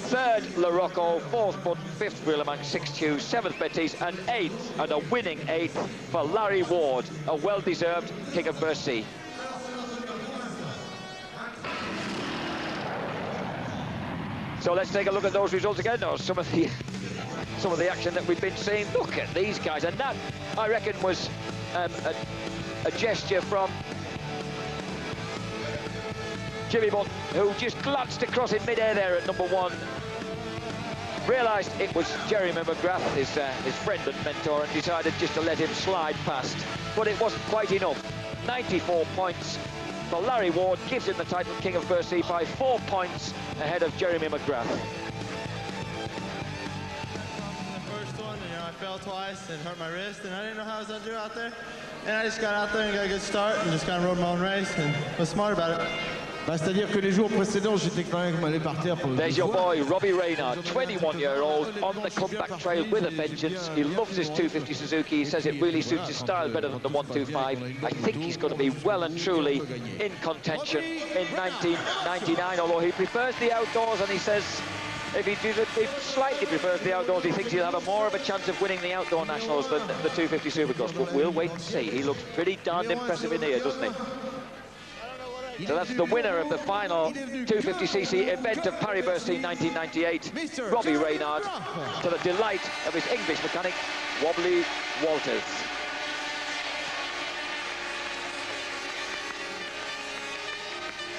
Third, LaRocco. Fourth, Button. Fifth, Wheelerman. Sixth, Hughes. Seventh, Bettis. And eighth, and a winning eighth for Larry Ward, a well-deserved King of Bercy. So let's take a look at those results again. Now, some of the action that we've been seeing. Look at these guys, and that, I reckon, was a gesture from Jimmy Butt, who just glanced across in mid-air there at number one. Realised it was Jeremy McGrath, his friend and mentor, and decided just to let him slide past. But it wasn't quite enough. 94 points. So Larry Ward gives him the title King of Bercy by 4 points ahead of Jeremy McGrath. I fell twice and hurt my wrist, and I didn't know how I was gonna do out there. And I just got out there and got a good start and just kind of rode my own race and was smart about it. C'est-à-dire que les jours précédents, j'étais quand même allé par terre pour le There's your boy, Robbie Reynard, 21-year-old, on the comeback trail with a vengeance. He loves his 250 Suzuki. He says it really suits his style better than the 125. I think he's going to be well and truly in contention in 1999, although he prefers the outdoors, and he says if he slightly prefers the outdoors, he thinks he'll have more of a chance of winning the outdoor nationals than the 250 Supercross. But we'll wait and see. He looks pretty darned impressive in here, doesn't he? So that's the winner of the final 250cc event of Paris-Bercy 1998, Robbie Reynard, to the delight of his English mechanic, Wobbly Walters.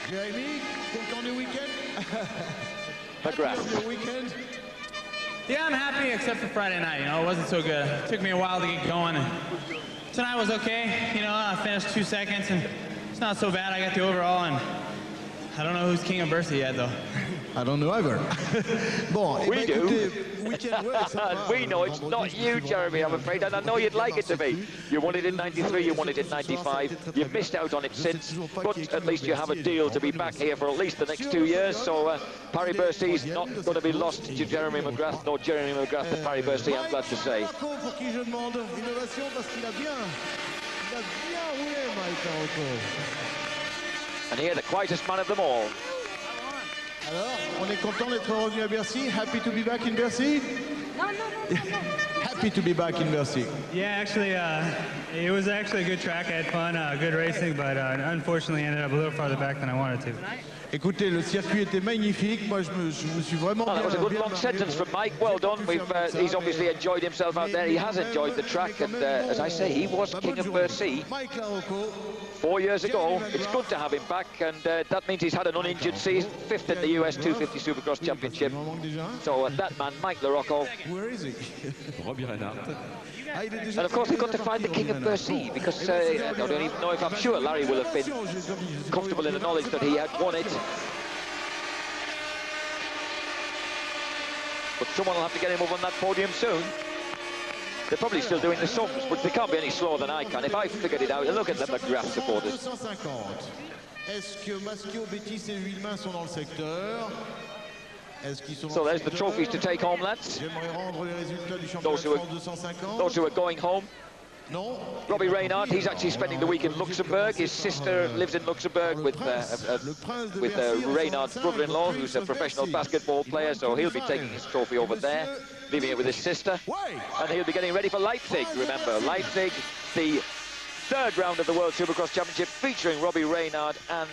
Jeremy, content du week-end? McGrath. Yeah, I'm happy except for Friday night. You know, it wasn't so good. It took me a while to get going. And tonight was okay. You know, I finished 2 seconds, and it's not so bad. I got the overall, and I don't know who's King of Bercy yet, though. I don't know either. Bon, we do. Écoutez, we know it's not you, Jeremy, I'm afraid, and I know you'd like it to be. You won it in 93, you won it in 95. You've missed out on it since, but at least you have a deal to be back here for at least the next 2 years. So Paris-Bercy's not going to be lost to Jeremy McGrath, nor Jeremy McGrath to Paris-Bercy, I'm glad to say. And here, the quietest man of them all. Alors, on est content d'être revenu à Bercy. Happy to be back in Bercy? No. Happy to be back in Bercy. Yeah, actually, it was actually a good track. I had fun, good racing, but unfortunately ended up a little farther back than I wanted to. Écoutez, le circuit était magnifique. Moi, je me suis vraiment that was a good long sentence from Mike. Well done. He's obviously enjoyed himself out there. He has enjoyed the track, and as I say, he was King of Bercy 4 years ago. It's good to have him back, and that means he's had an uninjured season, 5th in the US 250 Supercross Championship. So that man, Mike LaRocco. Where is he? Robbie Reynard. And of course, we've got to find the King of Bercy, because I don't even know if I'm sure Larry will have been comfortable in the knowledge that he had won it. But someone will have to get him up on that podium soon. They're probably still doing the sums, but they can't be any slower than I can. If I figured it out, look at the McGrath supporters. Est-ce que Masquio, Bettis et Wheelerman sont dans le secteur? So there's the trophies to take home, lads. Those who are going home. Robbie Reynard, he's actually spending the week in Luxembourg. His sister lives in Luxembourg with Reynard's brother-in-law, who's a professional basketball player, so he'll be taking his trophy over there, leaving it with his sister. And he'll be getting ready for Leipzig, remember. Leipzig, the third round of the World Supercross Championship, featuring Robbie Reynard and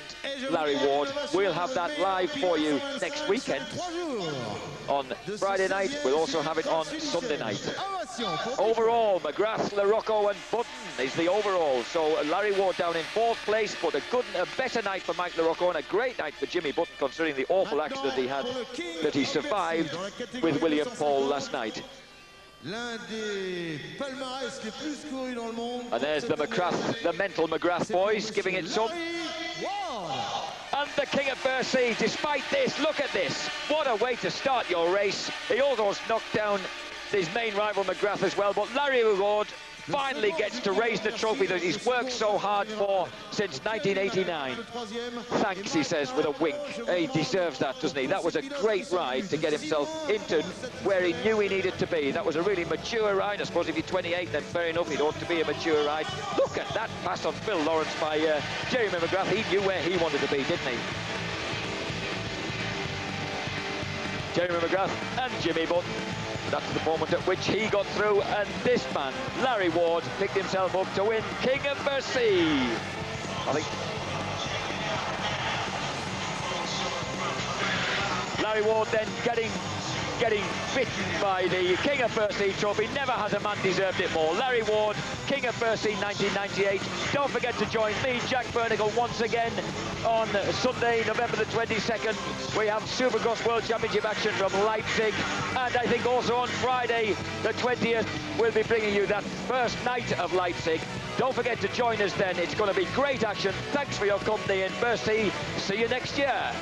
Larry Ward. We'll have that live for you next weekend on Friday night. We'll also have it on Sunday night. Overall, McGrath, LaRocco and Button is the overall. So Larry Ward down in 4th place, but a better night for Mike LaRocco and a great night for Jimmy Button, considering the awful accident he had that he survived with William Paul last night. And there's the McGrath, the mental McGrath boys giving it some. And the King of Bercy, despite this, look at this. What a way to start your race. He almost knocked down his main rival McGrath as well, but Larry Ward finally gets to raise the trophy that he's worked so hard for since 1989. Thanks, he says with a wink. He deserves that, doesn't he? That was a great ride to get himself into where he knew he needed to be. That was a really mature ride. I suppose if you're 28, then fair enough, it ought to be a mature ride. Look at that pass on Phil Lawrence by Jeremy McGrath. He knew where he wanted to be, didn't he? Jeremy McGrath and Jimmy Button. That's the moment at which he got through, and this man, Larry Ward, picked himself up to win King of Bercy. I think Larry Ward then getting bitten by the King of Bercy trophy. Never has a man deserved it more. Larry Ward, King of Bercy 1998. Don't forget to join me, Jack Bernicle, once again on Sunday, November the 22nd. We have Supercross World Championship action from Leipzig, and I think also on Friday the 20th we'll be bringing you that first night of Leipzig. Don't forget to join us then. It's going to be great action. Thanks for your company in Bercy. See you next year.